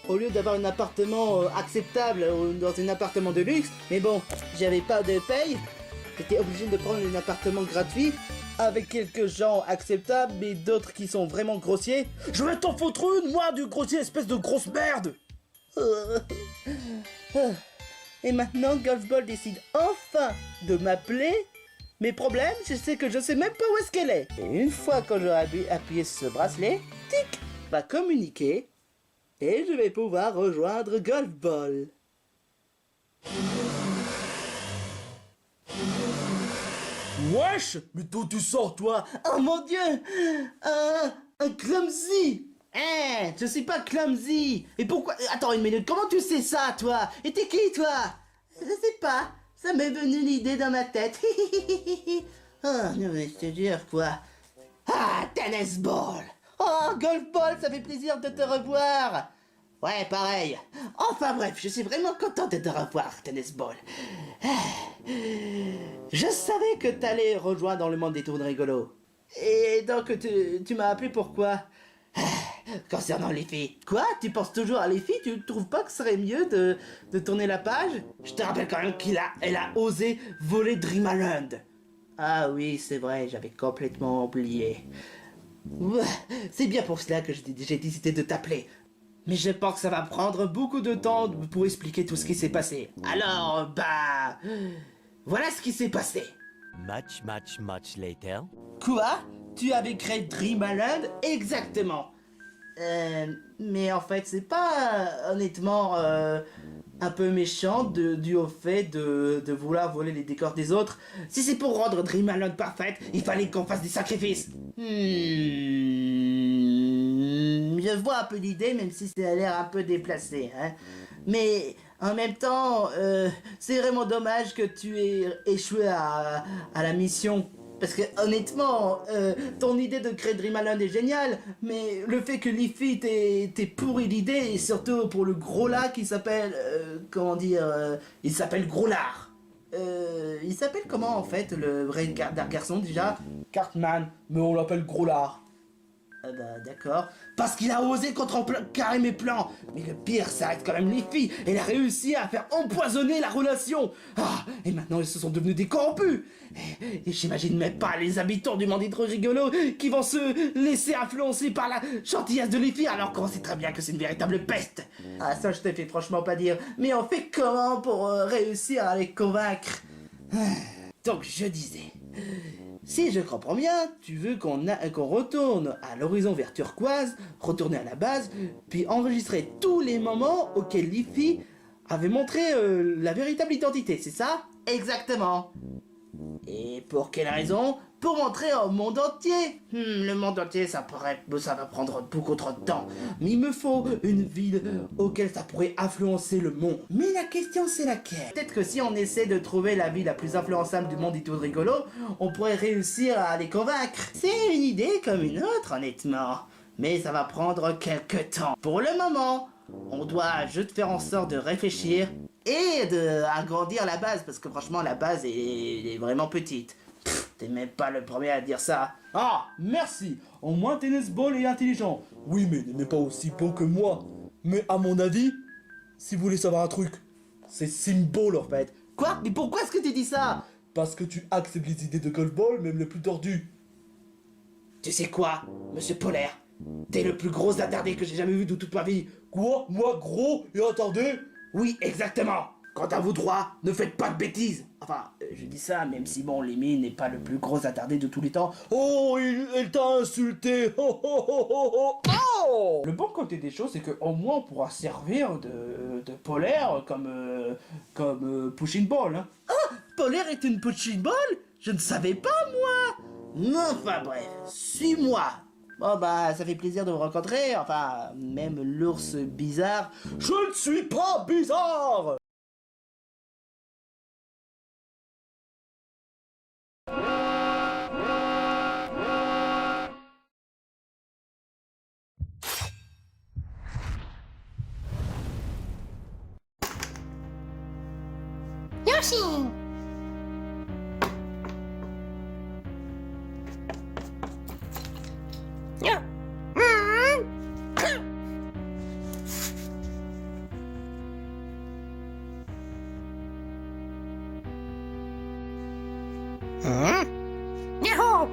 au lieu d'avoir un appartement acceptable ou dans un appartement de luxe. Mais bon, j'avais pas de paye, j'étais obligé de prendre un appartement gratuit, avec quelques gens acceptables, mais d'autres qui sont vraiment grossiers. Je vais t'en foutre une, moi, du grossier, espèce de grosse merde. Et maintenant, Golfball décide enfin de m'appeler. Mes problèmes, je sais même pas où est-ce qu'elle est. Et une fois que j'aurai appuyé sur ce bracelet, tic, va communiquer. Et je vais pouvoir rejoindre Golfball. Wesh, mais d'où tu sors, toi? Oh mon dieu, un clumsy. Je suis pas clumsy. Et pourquoi? Attends une minute, comment tu sais ça, toi? Et t'es qui, toi? Je sais pas, ça m'est venu l'idée dans ma tête. Oh, non mais je te jure, quoi. Ah, tennis ball. Oh, golf ball, ça fait plaisir de te revoir. Ouais, pareil. Enfin bref, je suis vraiment content de te revoir, tennis ball. Je savais que t'allais rejoindre dans le monde des tours de rigolo. Et donc, tu m'as appelé pourquoi? Concernant les filles. Quoi? Tu penses toujours à les filles? Tu trouves pas que ce serait mieux de tourner la page? Je te rappelle quand même elle a osé voler Dream Island. Ah oui, c'est vrai, j'avais complètement oublié. C'est bien pour cela que j'ai décidé de t'appeler. Mais je pense que ça va prendre beaucoup de temps pour expliquer tout ce qui s'est passé. Alors, voilà ce qui s'est passé. Much later. Quoi? Tu avais créé Dream Island? Exactement. Mais en fait, c'est pas honnêtement un peu méchant dû au fait de vouloir voler les décors des autres. Si c'est pour rendre Dream Island parfaite, il fallait qu'on fasse des sacrifices. Je vois un peu l'idée, même si ça a l'air un peu déplacé, hein. Mais en même temps, c'est vraiment dommage que tu aies échoué à la mission. Parce que honnêtement, ton idée de créer Dream Island est géniale, mais le fait que Leafy t'ait pourri l'idée, et surtout pour le gros là qui s'appelle, il s'appelle Groslard. Il s'appelle comment en fait le vrai garçon déjà? Cartman, mais on l'appelle Groslard. D'accord. Parce qu'il a osé contrecarrer mes plans. Mais le pire, ça reste quand même les filles. Elle a réussi à faire empoisonner la relation. Et maintenant, ils se sont devenus des corrompus. Et j'imagine même pas les habitants du monde des trop rigolo qui vont se laisser influencer par la gentillesse de les filles alors qu'on sait très bien que c'est une véritable peste. Ah, ça, je te fais franchement pas dire. Mais on fait comment pour réussir à les convaincre? Donc, je disais... Si je comprends bien, tu veux qu'on retourne à l'horizon vers turquoise, retourner à la base, puis enregistrer tous les moments auxquels Leafy avait montré la véritable identité, c'est ça? Exactement. Et pour quelle raison? Pour montrer au monde entier. Le monde entier, ça va prendre beaucoup trop de temps. Mais il me faut une ville auquel ça pourrait influencer le monde. Mais la question, c'est laquelle? Peut-être que si on essaie de trouver la ville la plus influençable du monde des tours rigolo, on pourrait réussir à les convaincre. C'est une idée comme une autre, honnêtement. Mais ça va prendre quelques temps. Pour le moment, on doit juste faire en sorte de réfléchir et d'agrandir la base, parce que franchement, la base est vraiment petite. T'es même pas le premier à dire ça. Ah, merci. Au moins Tennis Ball est intelligent. Oui, mais il n'est pas aussi beau que moi. Mais à mon avis, si vous voulez savoir un truc, c'est Symbol en fait. Quoi? Mais pourquoi est-ce que tu dis ça? Parce que tu acceptes les idées de Golf Ball, même les plus tordues. Tu sais quoi, monsieur Polaire? T'es le plus gros attardé que j'ai jamais vu de toute ma vie. Quoi? Moi, gros et attardé? Oui, exactement. quant à vous trois, ne faites pas de bêtises. Enfin, je dis ça, même si bon, Lemmy n'est pas le plus gros attardé de tous les temps. Oh, elle t'a insulté. Oh, oh, oh, oh, oh, oh. Le bon côté des choses, c'est qu'au moins on pourra servir de polaire comme pushing ball. Hein. Ah, polaire est une pushing ball? Je ne savais pas, moi. Enfin bref, suis-moi. Bon bah, ça fait plaisir de vous rencontrer. Enfin, même l'ours bizarre. Je ne suis pas bizarre. Yoshi! Yeah. Yahoo!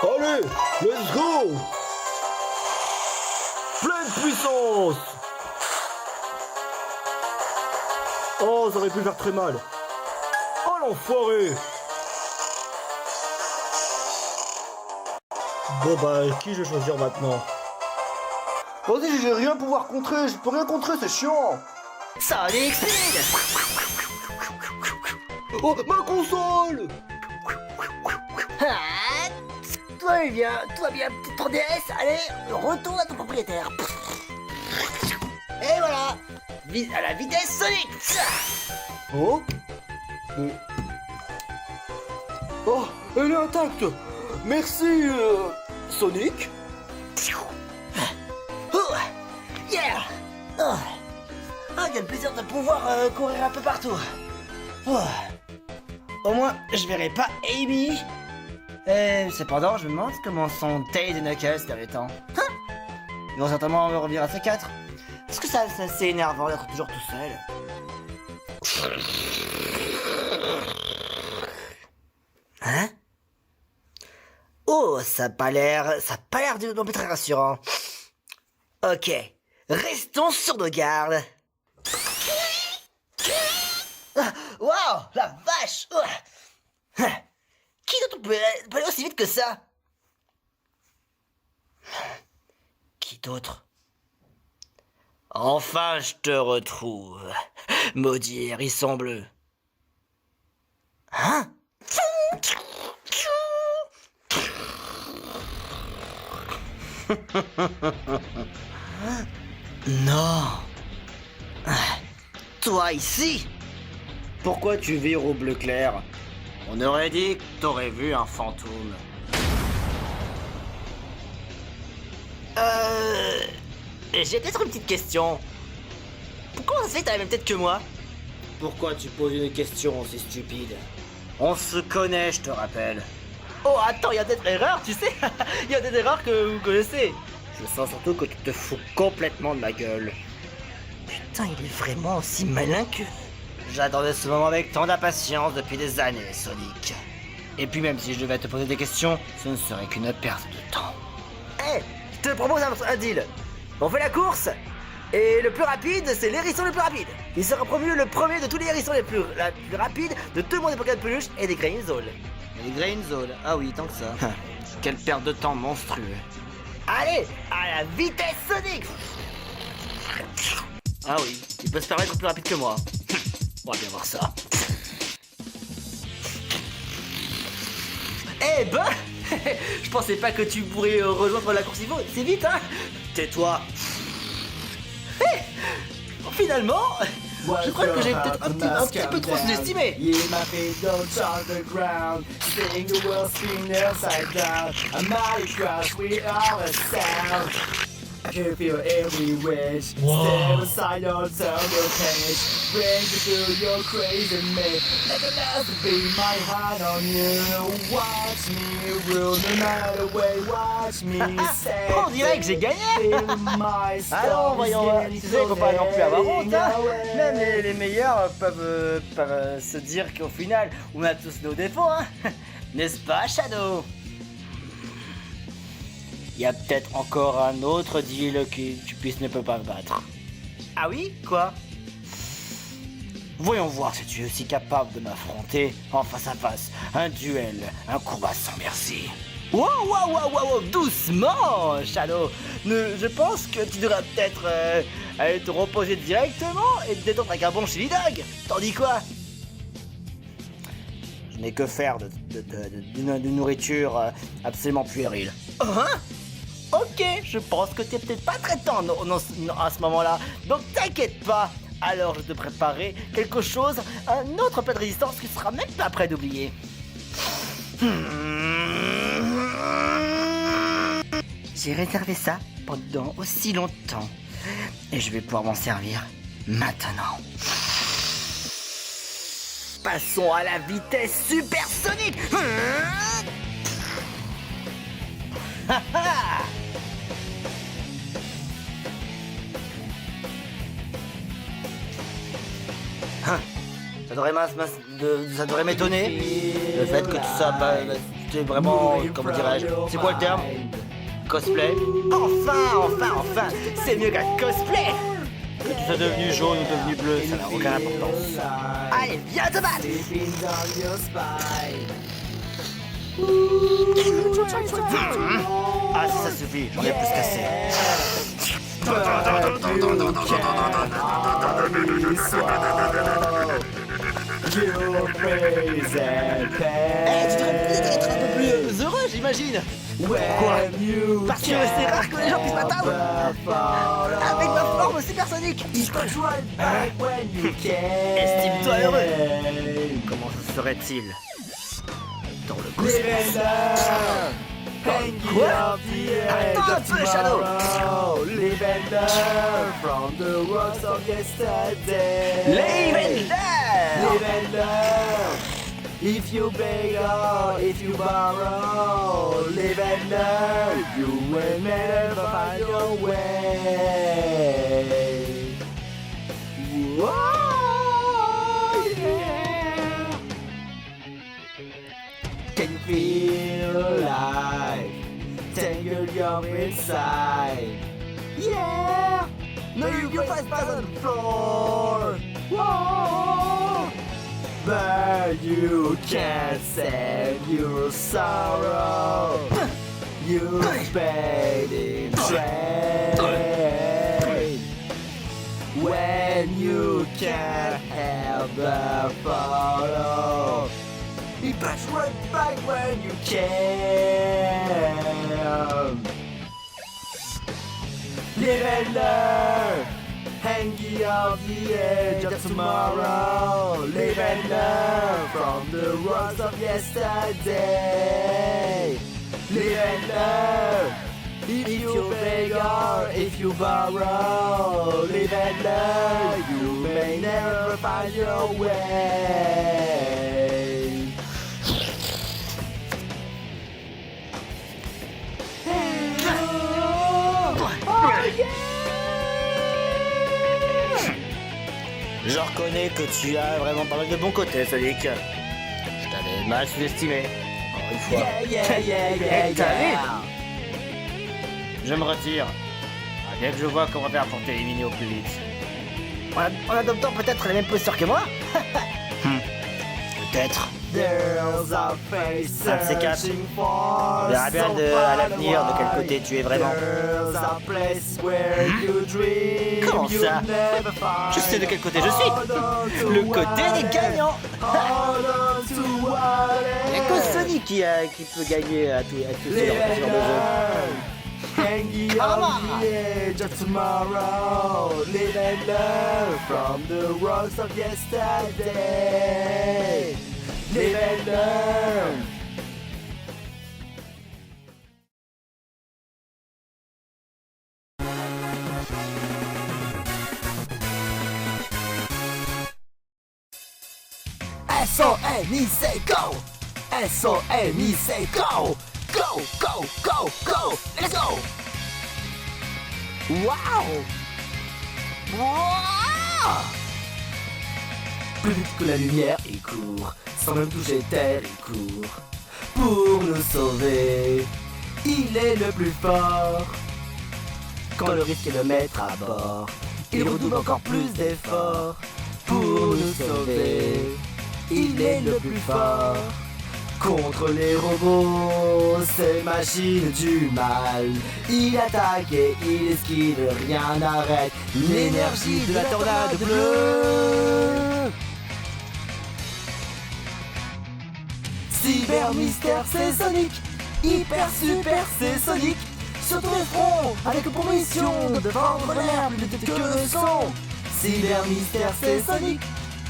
Allez, let's go! Pleine puissance! Oh, ça aurait pu faire très mal. Oh l'enfoiré! Bon bah, qui je vais choisir maintenant? Vas-y, je vais rien pouvoir contrer, je peux rien contrer, c'est chiant! Sonic Speed! Oh, ma console! Ah, tout va bien, ton DS, allez, retourne à ton propriétaire. Et voilà, à la vitesse Sonic. Oh, Oh, elle est intacte. Merci, Sonic. Oh, yeah. Oh. Ah, il y a le plaisir de pouvoir courir un peu partout. Oh. Au moins, je verrai pas Amy. Cependant, je me demande comment sont Tails et Knuckles dernier temps. Hein? Ils vont certainement me revenir à ces quatre. Est-ce que ça c'est énervant d'être toujours tout seul? Hein? Oh, ça a pas l'air non plus très rassurant. Ok, restons sur nos gardes. Waouh, la vache! Qui d'autre peut aller aussi vite que ça? Qui d'autre? Enfin, je te retrouve, maudit hérisson bleu. Hein? Non. Toi ici? Pourquoi tu vires au bleu clair? On aurait dit que t'aurais vu un fantôme. J'ai peut-être une petite question. Pourquoi ça se fait que t'as la même tête que moi? Pourquoi tu poses une question aussi stupide? On se connaît, je te rappelle. Oh, attends, il y a peut-être erreur, tu sais. Il y a des erreurs que vous connaissez. Je sens surtout que tu te fous complètement de ma gueule. Putain, il est vraiment aussi malin que... J'attendais ce moment avec tant d'impatience depuis des années, Sonic. Et puis même si je devais te poser des questions, ce ne serait qu'une perte de temps. Hé, je te propose un deal. On fait la course, et le plus rapide, c'est l'hérisson le plus rapide. Il sera promu le premier de tous les hérissons les plus rapides de tout le monde des Pokémon Peluche et des Green Zone. Les Green Zone, ah oui, tant que ça. Quelle perte de temps monstrueux. Allez, à la vitesse Sonic. Ah oui, il peut se permettre plus rapide que moi. On va bien voir ça. Eh ben, je pensais pas que tu pourrais rejoindre la course si vite, hein. Tais-toi. Finalement, je crois que j'ai peut-être un petit peu trop sous-estimé. I can feel every wish. Step aside your tumble page. Bring you through your crazy me. Let the last be my heart on you. Watch me rule no matter way. Watch me say. On dirait que j'ai gagné. Alors voyons voir. Tu sais qu'on va non plus avoir honte, hein. Même les meilleurs peuvent se dire qu'au final, on a tous nos défauts, hein. N'est-ce pas, Shadow? Il y a peut-être encore un autre deal que tu puisses ne peux pas me battre. Ah oui? Quoi? Voyons voir si tu es aussi capable de m'affronter en face à face. Un duel, un combat sans merci. Wow, doucement, Shadow. Je pense que tu devrais peut-être aller te reposer directement et te détendre avec un bon chili dog. T'en dis quoi? Je n'ai que faire de nourriture absolument puérile. Hein? Ok, je pense que t'es peut-être pas très tendre à ce moment-là, donc t'inquiète pas. Alors je te préparer quelque chose, un autre plat de résistance qui sera même pas prêt d'oublier. J'ai réservé ça pendant aussi longtemps, et je vais pouvoir m'en servir maintenant. Passons à la vitesse supersonique. Ça devrait m'étonner, le fait que tout ça, c'est vraiment, comment dirais-je, c'est quoi le terme? Cosplay? Enfin, c'est mieux qu'un cosplay! Que tu sois devenu jaune ou devenu bleu, ça n'a aucune importance. Allez, viens te battre! Ah, ça suffit, j'en ai plus qu'assez. Tu devrais peut-être être un peu plus heureux, j'imagine. Pourquoi? Parce que c'est rare que les gens puissent m'atteindre avec ma forme supersonique. Estime-toi heureux. Comment se serait-il dans le cosmos? Quoi? Attends un peu, Shadow. From the rocks of yesterday. Lavender. If you beg or if you borrow, live and learn, you will never find your way. Whoa, yeah. Can you feel alive? Tangle your inside. Yeah. No, you fight on the floor. Whoa. But you can't save your sorrow. You paid in trade. When you can't help but follow, you pass right back when you can. Live and learn. Hanging off the edge of tomorrow. Live and learn from the rocks of yesterday. Live and learn. If you beg or if you borrow, live and learn. You may never find your way. Hey, oh yeah. Je reconnais que tu as vraiment pas mal de bons côtés, Sonic. Je t'avais mal sous-estimé. Encore une fois. T'as vu? Je me retire. Bien que je vois comment faire pour t'éliminer au plus vite. En adoptant peut-être les mêmes postures que moi? Peut-être. Un de ces quatre. On verra bien à l'avenir de quel côté tu es vraiment. Comment ça? Je sais de quel côté je suis. Le côté des gagnants. Il n'y a que Sonic qui peut gagner à tous les genres de jeux. Hanging on the edge of tomorrow, live and learn from the rocks of yesterday. Live and learn. S-O-N-I-C go! S-O-N-I-C go! Go, go, go, go! Let's go! Wow! Wow! Plus vite que la lumière, il court, sans même toucher terre, il court. Pour nous sauver, il est le plus fort. Quand le risque est de mettre à bord, il redouble encore plus d'efforts. Pour nous sauver, il est le plus fort. Contre les robots, ces machines du mal, il attaque et il esquive, rien n'arrête l'énergie de la tornade bleue. Cyber Mystère, c'est Sonic. Hyper super, c'est Sonic. Sur tous les fronts, avec pour mission de vendre l'air plus vite que le son. Cyber Mystère, c'est Sonic.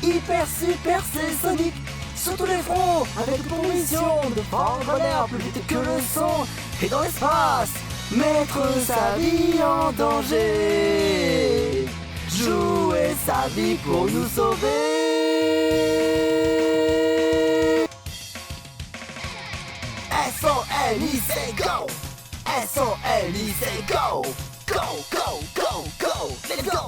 Hyper super, c'est Sonic. Sur tous les fronts, avec pour mission de prendre l'air plus vite que le son. Et dans l'espace, mettre sa vie en danger. Jouer sa vie pour nous sauver. S-O-N-I-C go! S-O-N-I-C go! Go, go, go, go! Let's go!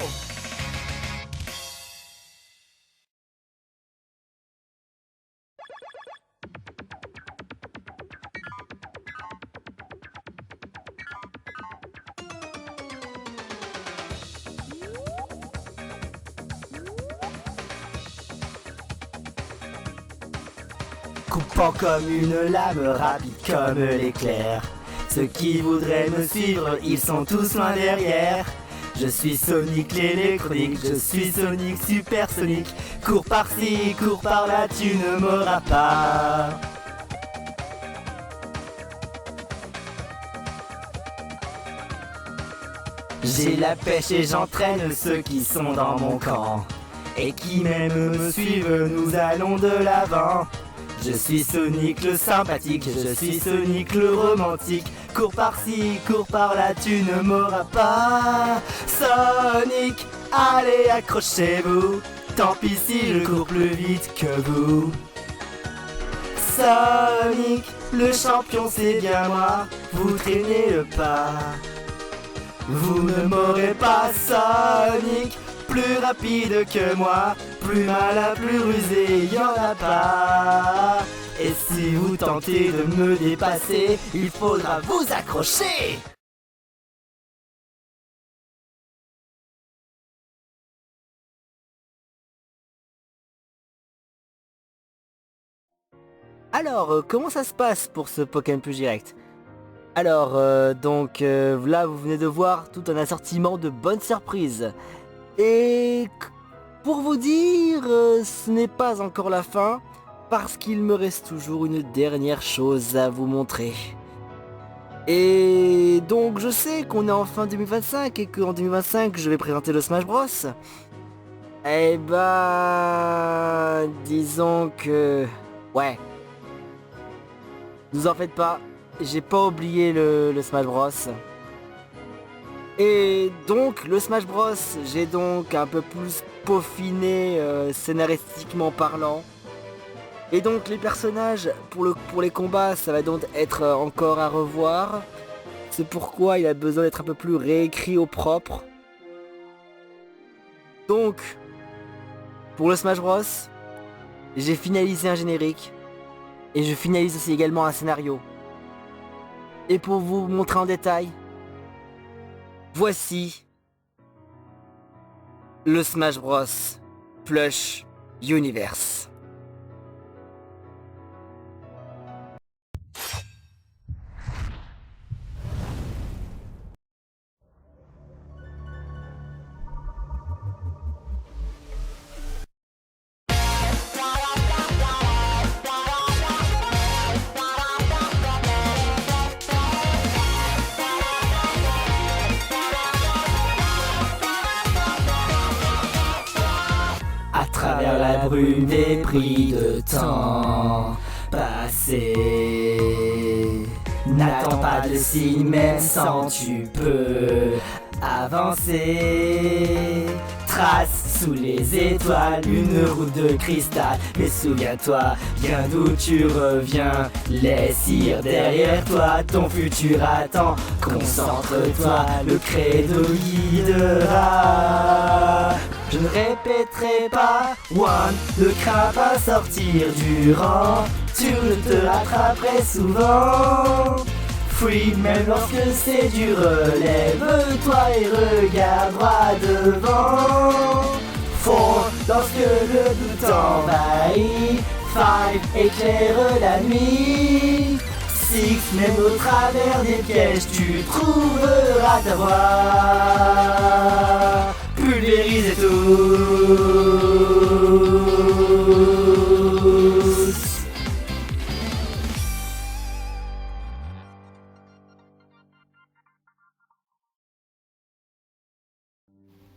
Coupant comme une lame, rapide comme l'éclair. Ceux qui voudraient me suivre, ils sont tous loin derrière. Je suis Sonic l'électronique, je suis Sonic super Sonic. Cours par-ci, cours par-là, tu ne m'auras pas. J'ai la pêche et j'entraîne ceux qui sont dans mon camp. Et qui même me suivent, nous allons de l'avant. Je suis Sonic le sympathique, je suis Sonic le romantique. Cours par-ci, cours par-là, tu ne m'auras pas. Sonic, allez accrochez-vous. Tant pis si je cours plus vite que vous. Sonic, le champion c'est bien moi. Vous traînez le pas. Vous ne m'aurez pas, Sonic. Plus rapide que moi, plus malin, plus rusé, y en a pas. Et si vous tentez de me dépasser, il faudra vous accrocher. Alors, comment ça se passe pour ce Pokémon Plus Direct? Alors, là vous venez de voir tout un assortiment de bonnes surprises. Et pour vous dire, ce n'est pas encore la fin, parce qu'il me reste toujours une dernière chose à vous montrer. Et donc je sais qu'on est en fin 2025 et qu'en 2025 je vais présenter le Smash Bros. Eh bah... disons que... ouais. Ne vous en faites pas, j'ai pas oublié le Smash Bros. Et donc le Smash Bros, j'ai donc un peu plus peaufiné scénaristiquement parlant. Et donc les personnages pour les combats, ça va donc être encore à revoir. C'est pourquoi il a besoin d'être un peu plus réécrit au propre. Donc pour le Smash Bros, j'ai finalisé un générique. Et je finalise aussi également un scénario. Et pour vous montrer en détail, voici le Smash Bros Plush Universe. À travers la brume des prix de temps passé, n'attends pas de signe, même sans tu peux avancer. Trace sous les étoiles une route de cristal. Mais souviens-toi bien d'où tu reviens. Laisse ir derrière toi, ton futur attend. Concentre-toi, le credo guidera. Je ne répéterai pas, One, ne crains pas sortir du rang. Tu te rattraperais souvent. Free, même lorsque c'est dur, relève-toi et regarde droit devant. Four, lorsque le doute envahit. Five, éclaire la nuit. Six, même au travers des pièges, tu trouveras ta voie. Pulvérise tous.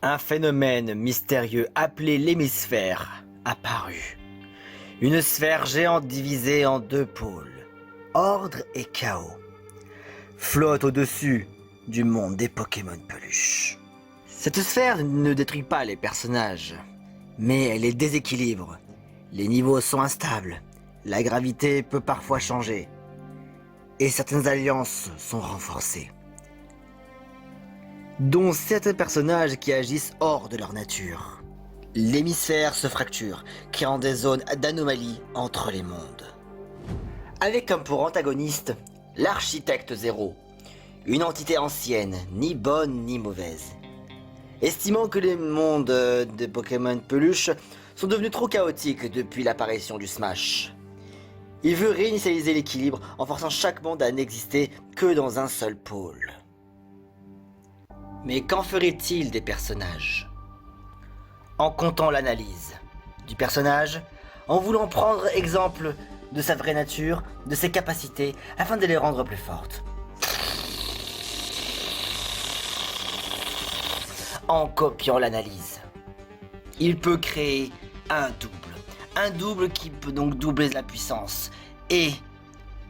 Un phénomène mystérieux appelé l'hémisphère apparut. Une sphère géante divisée en deux pôles, ordre et chaos, flotte au-dessus du monde des Pokémon peluches. Cette sphère ne détruit pas les personnages, mais elle les déséquilibre. Les niveaux sont instables, la gravité peut parfois changer, et certaines alliances sont renforcées, dont certains personnages qui agissent hors de leur nature. L'hémisphère se fracture, créant des zones d'anomalie entre les mondes. Avec comme pour antagoniste, l'Architecte Zéro, une entité ancienne, ni bonne ni mauvaise. Estimant que les mondes des Pokémon peluches sont devenus trop chaotiques depuis l'apparition du Smash. Il veut réinitialiser l'équilibre en forçant chaque monde à n'exister que dans un seul pôle. Mais qu'en ferait-il des personnages? En comptant l'analyse du personnage, en voulant prendre exemple de sa vraie nature, de ses capacités, afin de les rendre plus fortes. en copiant l'analyse. Il peut créer un double qui peut donc doubler la puissance et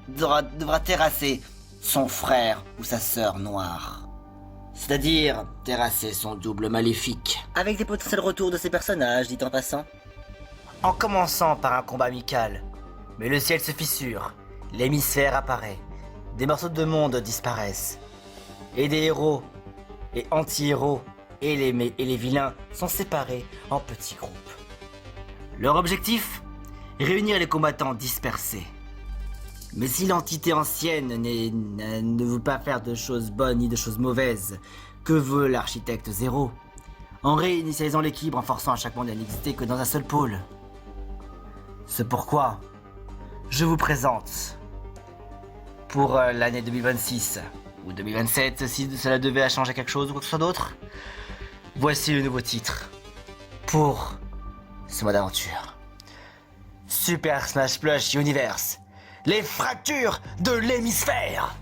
devra terrasser son frère ou sa sœur noire. C'est-à-dire terrasser son double maléfique. Avec des potentiels retours de ses personnages, dit en passant. En commençant par un combat amical, mais le ciel se fissure, l'hémisphère apparaît, des morceaux de monde disparaissent, et des héros et anti-héros et les vilains sont séparés en petits groupes. Leur objectif ? Réunir les combattants dispersés. Mais si l'entité ancienne ne veut pas faire de choses bonnes ni de choses mauvaises, que veut l'architecte Zéro ? En réinitialisant l'équipe, en forçant à chaque monde à n'exister que dans un seul pôle. C'est pourquoi je vous présente, pour l'année 2026, ou 2027 si cela devait changer quelque chose ou quoi que ce soit d'autre, voici le nouveau titre pour ce mode aventure. Super Smash Bros Universe, les fractures de l'hémisphère.